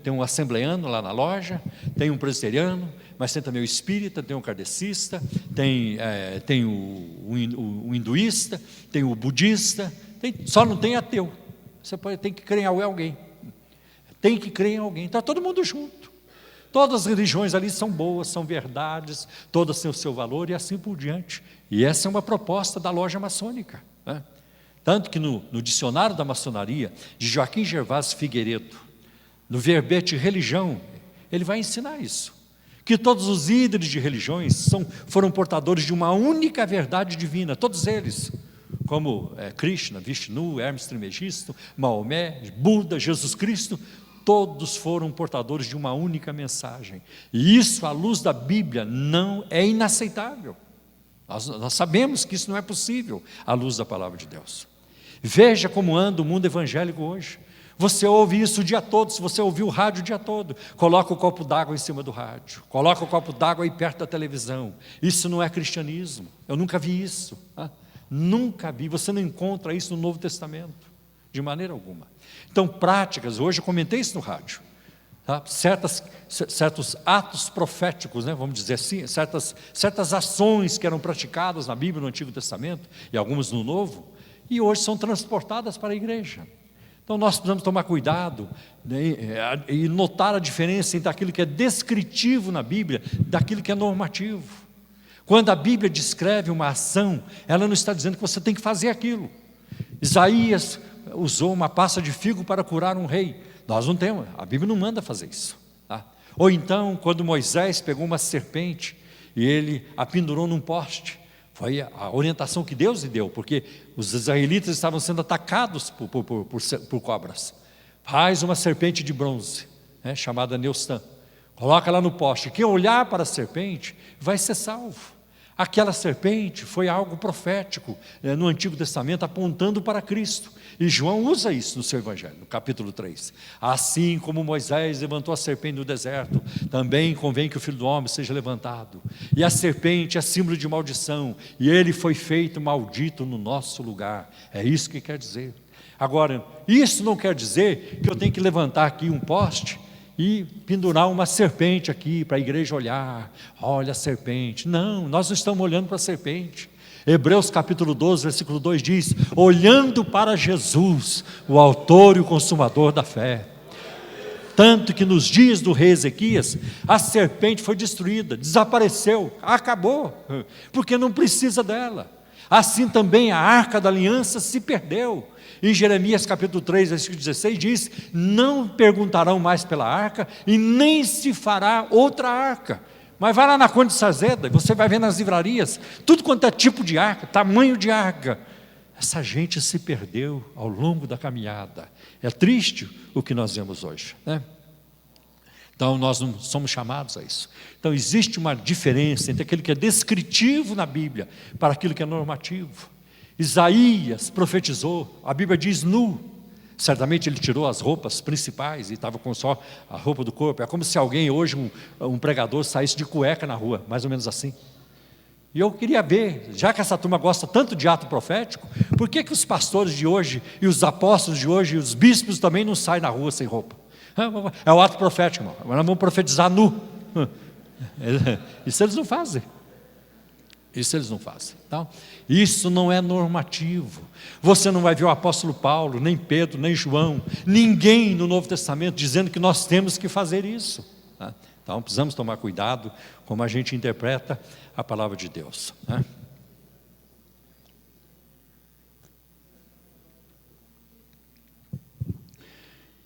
tem um assembleano lá na loja, tem um presbiteriano, mas tem também o espírita, tem o kardecista, tem o hinduísta, tem o budista, só não tem ateu. Você tem que crer em alguém. Tem que crer em alguém. Está todo mundo junto. Todas as religiões ali são boas, são verdades, todas têm o seu valor e assim por diante. E essa é uma proposta da loja maçônica. Tanto que no dicionário da maçonaria, de Joaquim Gervásio Figueiredo, no verbete religião, ele vai ensinar isso. Que todos os líderes de religiões foram portadores de uma única verdade divina, todos eles. Como Krishna, Vishnu, Hermes Trismegisto, Maomé, Buda, Jesus Cristo, todos foram portadores de uma única mensagem. E isso, à luz da Bíblia, não é inaceitável. Nós sabemos que isso não é possível à luz da palavra de Deus. Veja como anda o mundo evangélico hoje. Você ouve isso o dia todo, se você ouvir o rádio o dia todo, coloca o copo d'água em cima do rádio, coloca o copo d'água aí perto da televisão. Isso não é cristianismo. Eu nunca vi isso. Nunca vi. Você não encontra isso no Novo Testamento, de maneira alguma. Então, práticas, hoje eu comentei isso no rádio, certos atos proféticos, vamos dizer assim, certas ações que eram praticadas na Bíblia, no Antigo Testamento, e algumas no Novo, e hoje são transportadas para a igreja. Então nós precisamos tomar cuidado e notar a diferença entre aquilo que é descritivo na Bíblia, daquilo que é normativo. Quando a Bíblia descreve uma ação, ela não está dizendo que você tem que fazer aquilo. Isaías usou uma pasta de figo para curar um rei. Nós não temos, a Bíblia não manda fazer isso. Ou então, quando Moisés pegou uma serpente e ele a pendurou num poste, foi a orientação que Deus lhe deu, porque os israelitas estavam sendo atacados por cobras. Faz uma serpente de bronze, chamada Neustã, coloca lá no poste, quem olhar para a serpente vai ser salvo. Aquela serpente foi algo profético no Antigo Testamento, apontando para Cristo. E João usa isso no seu Evangelho, no capítulo 3. Assim como Moisés levantou a serpente no deserto, também convém que o Filho do Homem seja levantado. E a serpente é símbolo de maldição, e ele foi feito maldito no nosso lugar. É isso que quer dizer. Agora, isso não quer dizer que eu tenho que levantar aqui um poste e pendurar uma serpente aqui para a igreja olhar. Olha a serpente. Não, nós não estamos olhando para a serpente. Hebreus capítulo 12, versículo 2 diz: olhando para Jesus, o autor e o consumador da fé. Tanto que nos dias do rei Ezequias, a serpente foi destruída, desapareceu, acabou, porque não precisa dela. Assim também a arca da aliança se perdeu. Em Jeremias capítulo 3, versículo 16 diz: não perguntarão mais pela arca e nem se fará outra arca. Mas vai lá na Conde de Sazeda e você vai ver nas livrarias tudo quanto é tipo de arca, tamanho de arca. Essa gente se perdeu ao longo da caminhada. É triste o que nós vemos hoje, Então nós não somos chamados a isso. Então existe uma diferença entre aquilo que é descritivo na Bíblia para aquilo que é normativo. Isaías profetizou, a Bíblia diz nu. Certamente ele tirou as roupas principais e estava com só a roupa do corpo. É como se alguém hoje, um pregador, saísse de cueca na rua, mais ou menos assim. E eu queria ver, já que essa turma gosta tanto de ato profético, por que os pastores de hoje, e os apóstolos de hoje, e os bispos também não saem na rua sem roupa? É o ato profético, irmão. Nós vamos profetizar nu. Isso eles não fazem. Isso eles não fazem. Então, isso não é normativo. Você não vai ver o apóstolo Paulo, nem Pedro, nem João, ninguém no Novo Testamento dizendo que nós temos que fazer isso. Tá? Então, precisamos tomar cuidado como a gente interpreta a palavra de Deus. Né?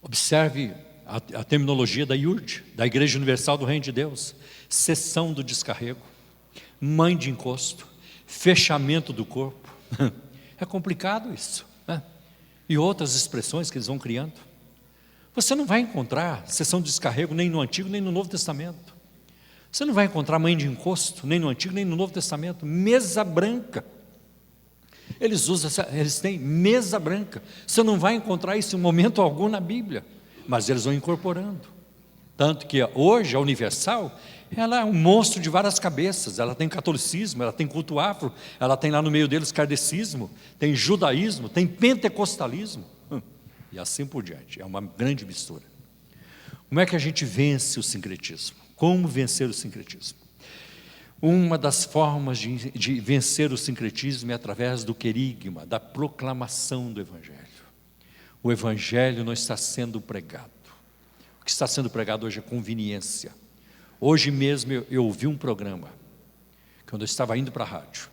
Observe a terminologia da IURD, da Igreja Universal do Reino de Deus: cessão do descarrego, mãe de encosto, fechamento do corpo. É complicado isso, né? E outras expressões que eles vão criando. Você não vai encontrar cessão de descarrego nem no Antigo nem no Novo Testamento. Você não vai encontrar mãe de encosto nem no Antigo nem no Novo Testamento. Mesa branca, eles têm mesa branca. Você não vai encontrar isso em momento algum na Bíblia, mas eles vão incorporando. Tanto que hoje a Universal, ela é um monstro de várias cabeças. Ela tem catolicismo, ela tem culto afro, ela tem lá no meio deles kardecismo, tem judaísmo, tem pentecostalismo, e assim por diante. É uma grande mistura. Como é que a gente vence o sincretismo? Como vencer o sincretismo? Uma das formas de vencer o sincretismo é através do querigma, da proclamação do Evangelho. O Evangelho não está sendo pregado. O que está sendo pregado hoje é conveniência. Hoje mesmo eu ouvi um programa, quando eu estava indo para a rádio,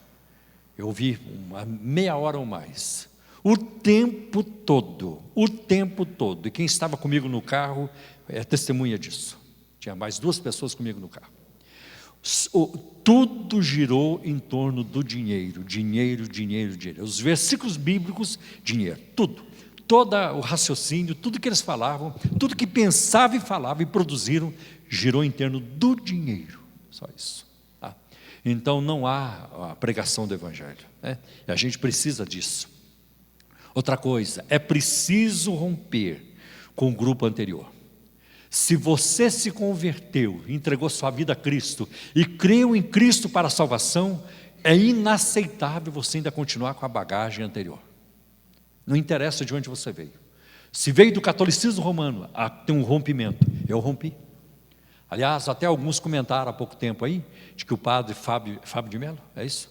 eu ouvi uma meia hora ou mais, o tempo todo, e quem estava comigo no carro é testemunha disso. Tinha mais 2 pessoas comigo no carro. Tudo girou em torno do dinheiro, dinheiro, dinheiro, dinheiro. Os versículos bíblicos, dinheiro, tudo. Todo o raciocínio, tudo que eles falavam, tudo que pensavam e falavam e produziram, girou em torno do dinheiro. Só isso. Tá? Então não há a pregação do Evangelho, né? E a gente precisa disso. Outra coisa, é preciso romper com o grupo anterior. Se você se converteu, entregou sua vida a Cristo e creu em Cristo para a salvação, é inaceitável você ainda continuar com a bagagem anterior. Não interessa de onde você veio. Se veio do catolicismo romano, tem um rompimento. Eu rompi. Aliás, até alguns comentaram há pouco tempo aí, de que o padre Fábio de Mello, é isso?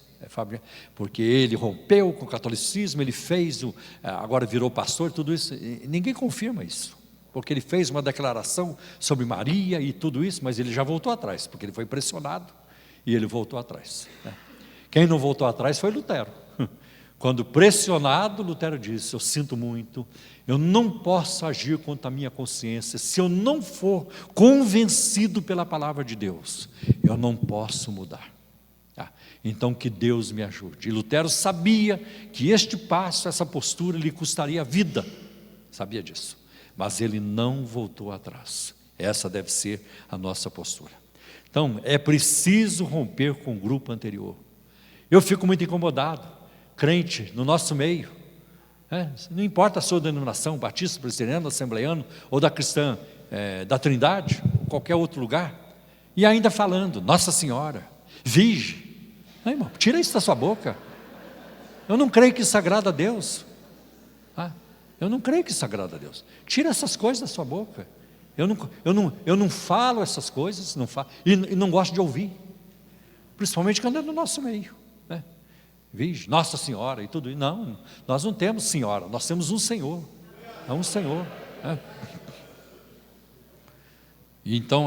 Porque ele rompeu com o catolicismo, ele fez, agora virou pastor, tudo isso. Ninguém confirma isso. Porque ele fez uma declaração sobre Maria e tudo isso, mas ele já voltou atrás, porque ele foi pressionado e ele voltou atrás. Né? Quem não voltou atrás foi Lutero. Quando pressionado, Lutero disse: eu sinto muito, eu não posso agir contra a minha consciência, se eu não for convencido pela palavra de Deus, eu não posso mudar. Então que Deus me ajude. E Lutero sabia que este passo, essa postura, lhe custaria a vida, sabia disso, mas ele não voltou atrás. Essa deve ser a nossa postura. Então é preciso romper com o grupo anterior. Eu fico muito incomodado, crente no nosso meio, não importa a sua denominação, batista, presbiteriano, assembleiano, ou da cristã, da Trindade, ou qualquer outro lugar, e ainda falando, Nossa Senhora, vige. Não, irmão, tira isso da sua boca. Eu não creio que isso agrada a Deus. Eu não creio que isso agrada a Deus. Tira essas coisas da sua boca. Eu não falo essas coisas, não falo, e não gosto de ouvir, principalmente quando é no nosso meio. Vige, Nossa Senhora e tudo isso. Não, nós não temos senhora, nós temos um Senhor. É um Senhor. Então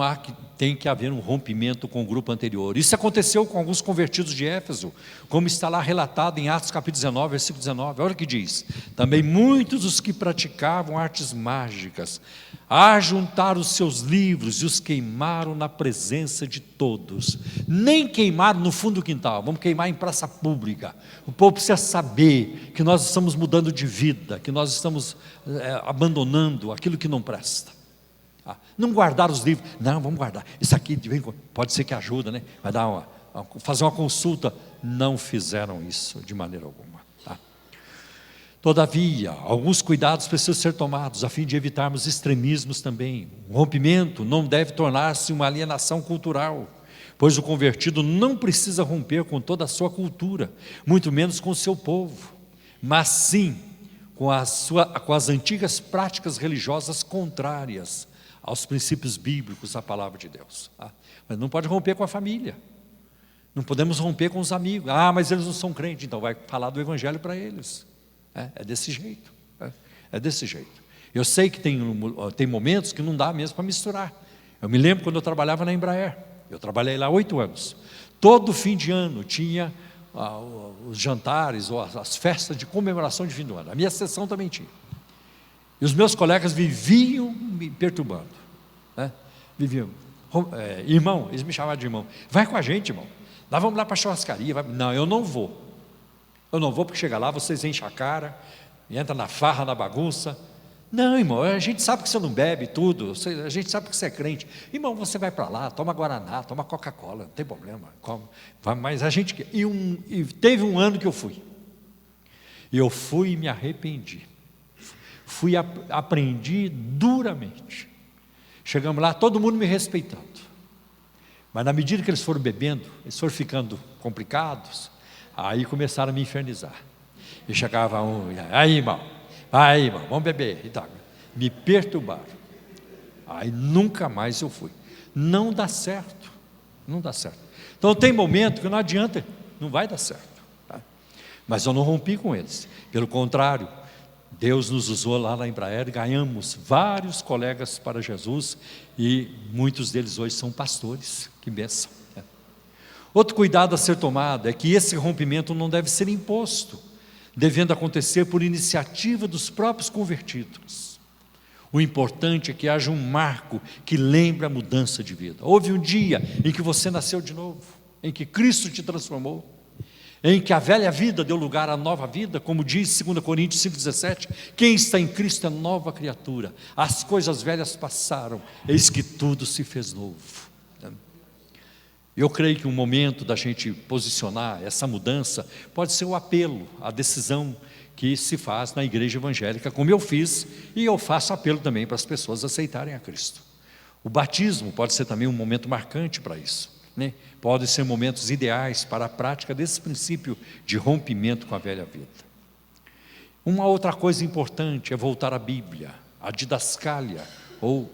tem que haver um rompimento com o grupo anterior. Isso aconteceu com alguns convertidos de Éfeso, como está lá relatado em Atos capítulo 19, versículo 19. Olha o que diz: também muitos dos que praticavam artes mágicas ajuntaram os seus livros e os queimaram na presença de todos. Nem queimaram no fundo do quintal, vamos queimar em praça pública. O povo precisa saber que nós estamos mudando de vida, que nós estamos abandonando aquilo que não presta. Não guardar os livros, não, vamos guardar, isso aqui pode ser que ajuda, né? Vai dar fazer uma consulta. Não fizeram isso de maneira alguma. Todavia, alguns cuidados precisam ser tomados a fim de evitarmos extremismos também. O rompimento não deve tornar-se uma alienação cultural, pois o convertido não precisa romper com toda a sua cultura, muito menos com o seu povo, mas sim com as antigas práticas religiosas contrárias aos princípios bíblicos da palavra de Deus. Mas não pode romper com a família. Não podemos romper com os amigos. Mas eles não são crentes, então vai falar do evangelho para eles. É desse jeito. É desse jeito. Eu sei que tem momentos que não dá mesmo para misturar. Eu me lembro quando eu trabalhava na Embraer. Eu trabalhei lá 8 anos. Todo fim de ano tinha os jantares ou as festas de comemoração de fim do ano. A minha seção também tinha. E os meus colegas viviam me perturbando. Viviam. Irmão, eles me chamavam de irmão. Vai com a gente, irmão. Nós vamos lá para a churrascaria. Não, eu não vou. Eu não vou porque chega lá, vocês enchem a cara, entra na farra, na bagunça. Não, irmão, a gente sabe que você não bebe tudo, a gente sabe que você é crente. Irmão, você vai para lá, toma Guaraná, toma Coca-Cola, não tem problema. Mas a gente... E teve um ano que eu fui. E eu fui e me arrependi. Aprendi duramente. Chegamos lá, todo mundo me respeitando. Mas na medida que eles foram bebendo, eles foram ficando complicados, aí começaram a me infernizar. E chegava aí irmão, vamos beber. E tal. Me perturbaram. Aí nunca mais eu fui. Não dá certo. Então tem momento que não adianta, não vai dar certo. Tá? Mas eu não rompi com eles. Pelo contrário, Deus nos usou lá na Embraer, ganhamos vários colegas para Jesus e muitos deles hoje são pastores. Que bênção. Outro cuidado a ser tomado é que esse rompimento não deve ser imposto, devendo acontecer por iniciativa dos próprios convertidos. O importante é que haja um marco que lembre a mudança de vida. Houve um dia em que você nasceu de novo, em que Cristo te transformou, em que a velha vida deu lugar à nova vida, como diz 2 Coríntios 5,17, quem está em Cristo é nova criatura, as coisas velhas passaram, eis que tudo se fez novo. Eu creio que um momento da gente posicionar essa mudança pode ser o apelo, a decisão que se faz na igreja evangélica, como eu fiz, e eu faço apelo também para as pessoas aceitarem a Cristo. O batismo pode ser também um momento marcante para isso, né? Podem ser momentos ideais para a prática desse princípio de rompimento com a velha vida. Uma outra coisa importante é voltar à Bíblia, a didascália, ou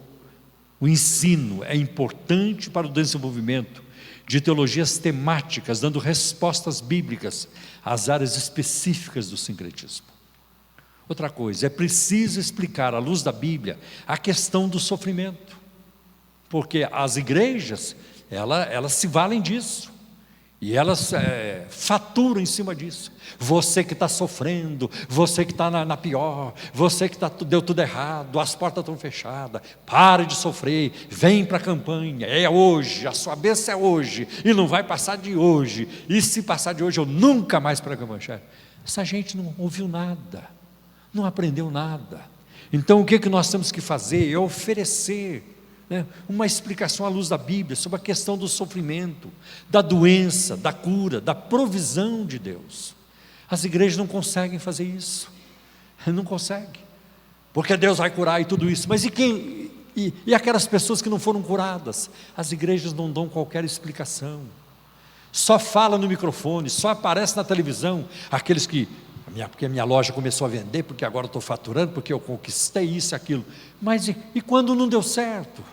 o ensino é importante para o desenvolvimento de teologias temáticas, dando respostas bíblicas às áreas específicas do sincretismo. Outra coisa, é preciso explicar à luz da Bíblia a questão do sofrimento, porque as igrejas, elas se valem disso, e elas faturam em cima disso. Você que está sofrendo, você que está na pior, você que deu tudo errado, as portas estão fechadas, pare de sofrer, vem para a campanha, é hoje, a sua bênção é hoje, e não vai passar de hoje, e se passar de hoje eu nunca mais para a campanha. Essa gente não ouviu nada, não aprendeu nada. Então o que nós temos que fazer é oferecer uma explicação à luz da Bíblia sobre a questão do sofrimento, da doença, da cura, da provisão de Deus. As igrejas não conseguem fazer isso, não conseguem, porque Deus vai curar e tudo isso, mas e aquelas pessoas que não foram curadas? As igrejas não dão qualquer explicação, só fala no microfone, só aparece na televisão, aqueles que, porque a minha loja começou a vender, porque agora eu estou faturando, porque eu conquistei isso e aquilo, mas e quando não deu certo?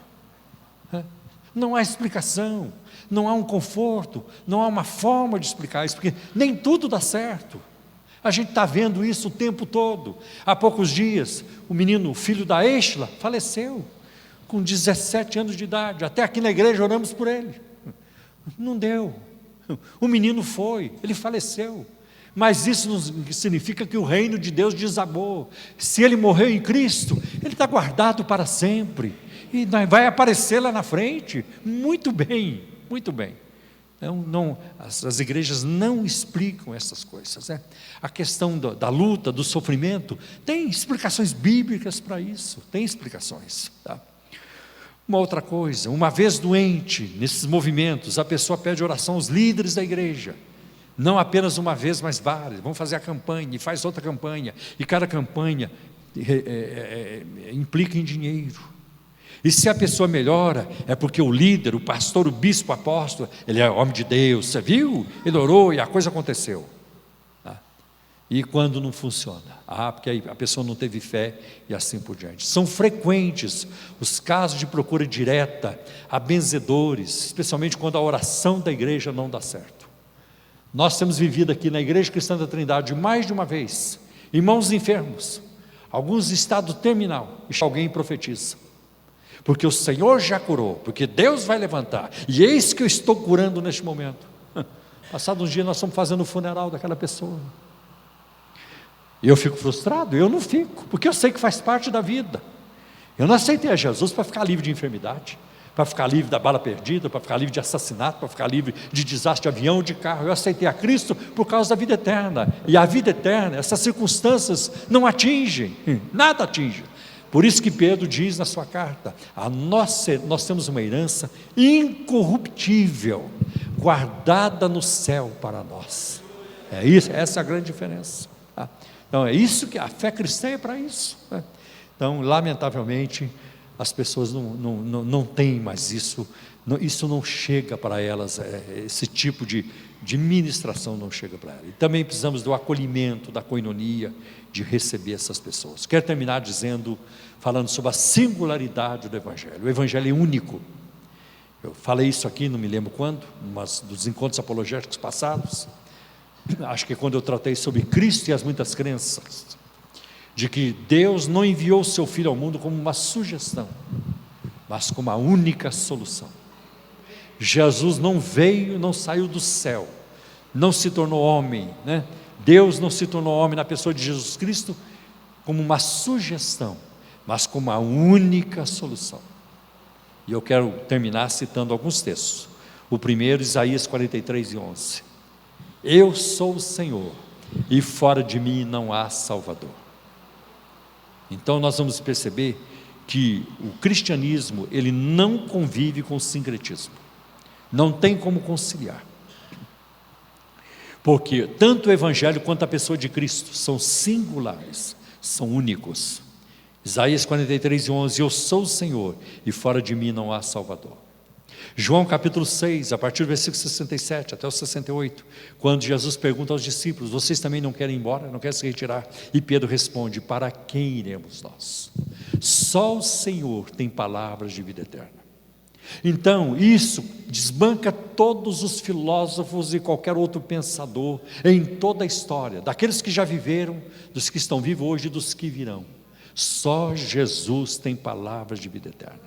Não há explicação, não há um conforto, não há uma forma de explicar isso, porque nem tudo dá certo. A gente está vendo isso o tempo todo. Há poucos dias, o filho da Eichla, faleceu, com 17 anos de idade. Até aqui na igreja oramos por ele. Não deu. O menino ele faleceu. Mas isso não significa que o reino de Deus desabou. Se ele morreu em Cristo, ele está guardado para sempre. E vai aparecer lá na frente. Muito bem, muito bem. As igrejas não explicam essas coisas. A questão da luta, do sofrimento, tem explicações bíblicas para isso. Tem explicações. Tá? Uma outra coisa, uma vez doente, nesses movimentos, a pessoa pede oração aos líderes da igreja. Não apenas uma vez, mas várias. Vamos fazer a campanha, e faz outra campanha. E cada campanha implica em dinheiro. E se a pessoa melhora, é porque o líder, o pastor, o bispo, o apóstolo, ele é homem de Deus, você viu? Ele orou e a coisa aconteceu. E quando não funciona? Porque aí a pessoa não teve fé e assim por diante. São frequentes os casos de procura direta a benzedores, especialmente quando a oração da igreja não dá certo. Nós temos vivido aqui na Igreja Cristã da Trindade mais de uma vez, irmãos enfermos, alguns em estado terminal, e alguém profetiza, porque o Senhor já curou, porque Deus vai levantar, e eis que eu estou curando neste momento. Passado um dia nós estamos fazendo o funeral daquela pessoa, e eu fico frustrado? Eu não fico, porque eu sei que faz parte da vida. Eu não aceitei a Jesus para ficar livre de enfermidade, para ficar livre da bala perdida, para ficar livre de assassinato, para ficar livre de desastre de avião, de carro. Eu aceitei a Cristo por causa da vida eterna, e a vida eterna, essas circunstâncias não atingem, nada atinge. Por isso que Pedro diz na sua carta, nós temos uma herança incorruptível, guardada no céu para nós. É isso, essa é a grande diferença. Então é isso que a fé cristã é, para isso. Então, lamentavelmente, as pessoas não têm mais isso, isso não chega para elas, esse tipo de ministração não chega para elas. E também precisamos do acolhimento, da koinonia, de receber essas pessoas. Quero terminar falando sobre a singularidade do Evangelho. O Evangelho é único. Eu falei isso aqui, não me lembro quando, dos encontros apologéticos passados. Acho que quando eu tratei sobre Cristo e as muitas crenças, de que Deus não enviou o seu Filho ao mundo como uma sugestão, mas como a única solução. Jesus não veio, não saiu do céu, não se tornou homem, né? Deus não se tornou homem na pessoa de Jesus Cristo como uma sugestão, mas como a única solução. E eu quero terminar citando alguns textos. O primeiro, Isaías 43:11. Eu sou o Senhor, e fora de mim não há Salvador. Então nós vamos perceber que o cristianismo, ele não convive com o sincretismo, não tem como conciliar, porque tanto o Evangelho quanto a pessoa de Cristo são singulares, são únicos. Isaías 43:11, eu sou o Senhor, e fora de mim não há Salvador. João capítulo 6, a partir do versículo 67 até o 68, quando Jesus pergunta aos discípulos, vocês também não querem ir embora, não querem se retirar? E Pedro responde, para quem iremos nós? Só o Senhor tem palavras de vida eterna. Então isso desbanca todos os filósofos e qualquer outro pensador em toda a história, daqueles que já viveram, dos que estão vivos hoje e dos que virão. Só Jesus tem palavras de vida eterna,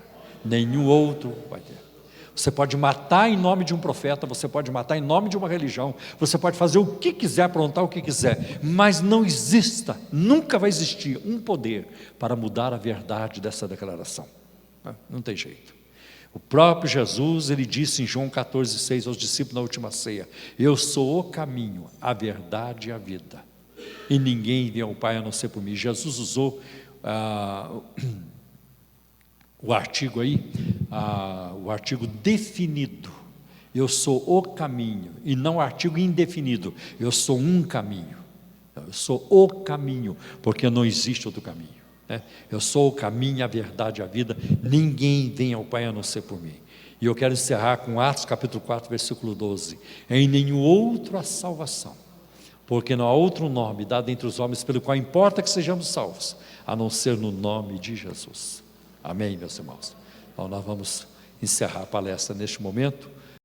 nenhum outro vai ter. Você pode matar em nome de um profeta, você pode matar em nome de uma religião, você pode fazer o que quiser, aprontar o que quiser, mas não exista, nunca vai existir um poder para mudar a verdade dessa declaração. Não tem jeito. O próprio Jesus, ele disse em João 14:6 aos discípulos na última ceia, eu sou o caminho, a verdade e a vida, e ninguém vem ao Pai a não ser por mim. Jesus usou o artigo aí, o artigo definido, eu sou o caminho, e não o artigo indefinido, eu sou um caminho, eu sou o caminho, porque não existe outro caminho, né? Eu sou o caminho, a verdade e a vida, ninguém vem ao Pai a não ser por mim. E eu quero encerrar com Atos capítulo 4, versículo 12, em nenhum outro há salvação, porque não há outro nome dado entre os homens pelo qual importa que sejamos salvos, a não ser no nome de Jesus. Amém, meus irmãos? Então nós vamos encerrar a palestra neste momento.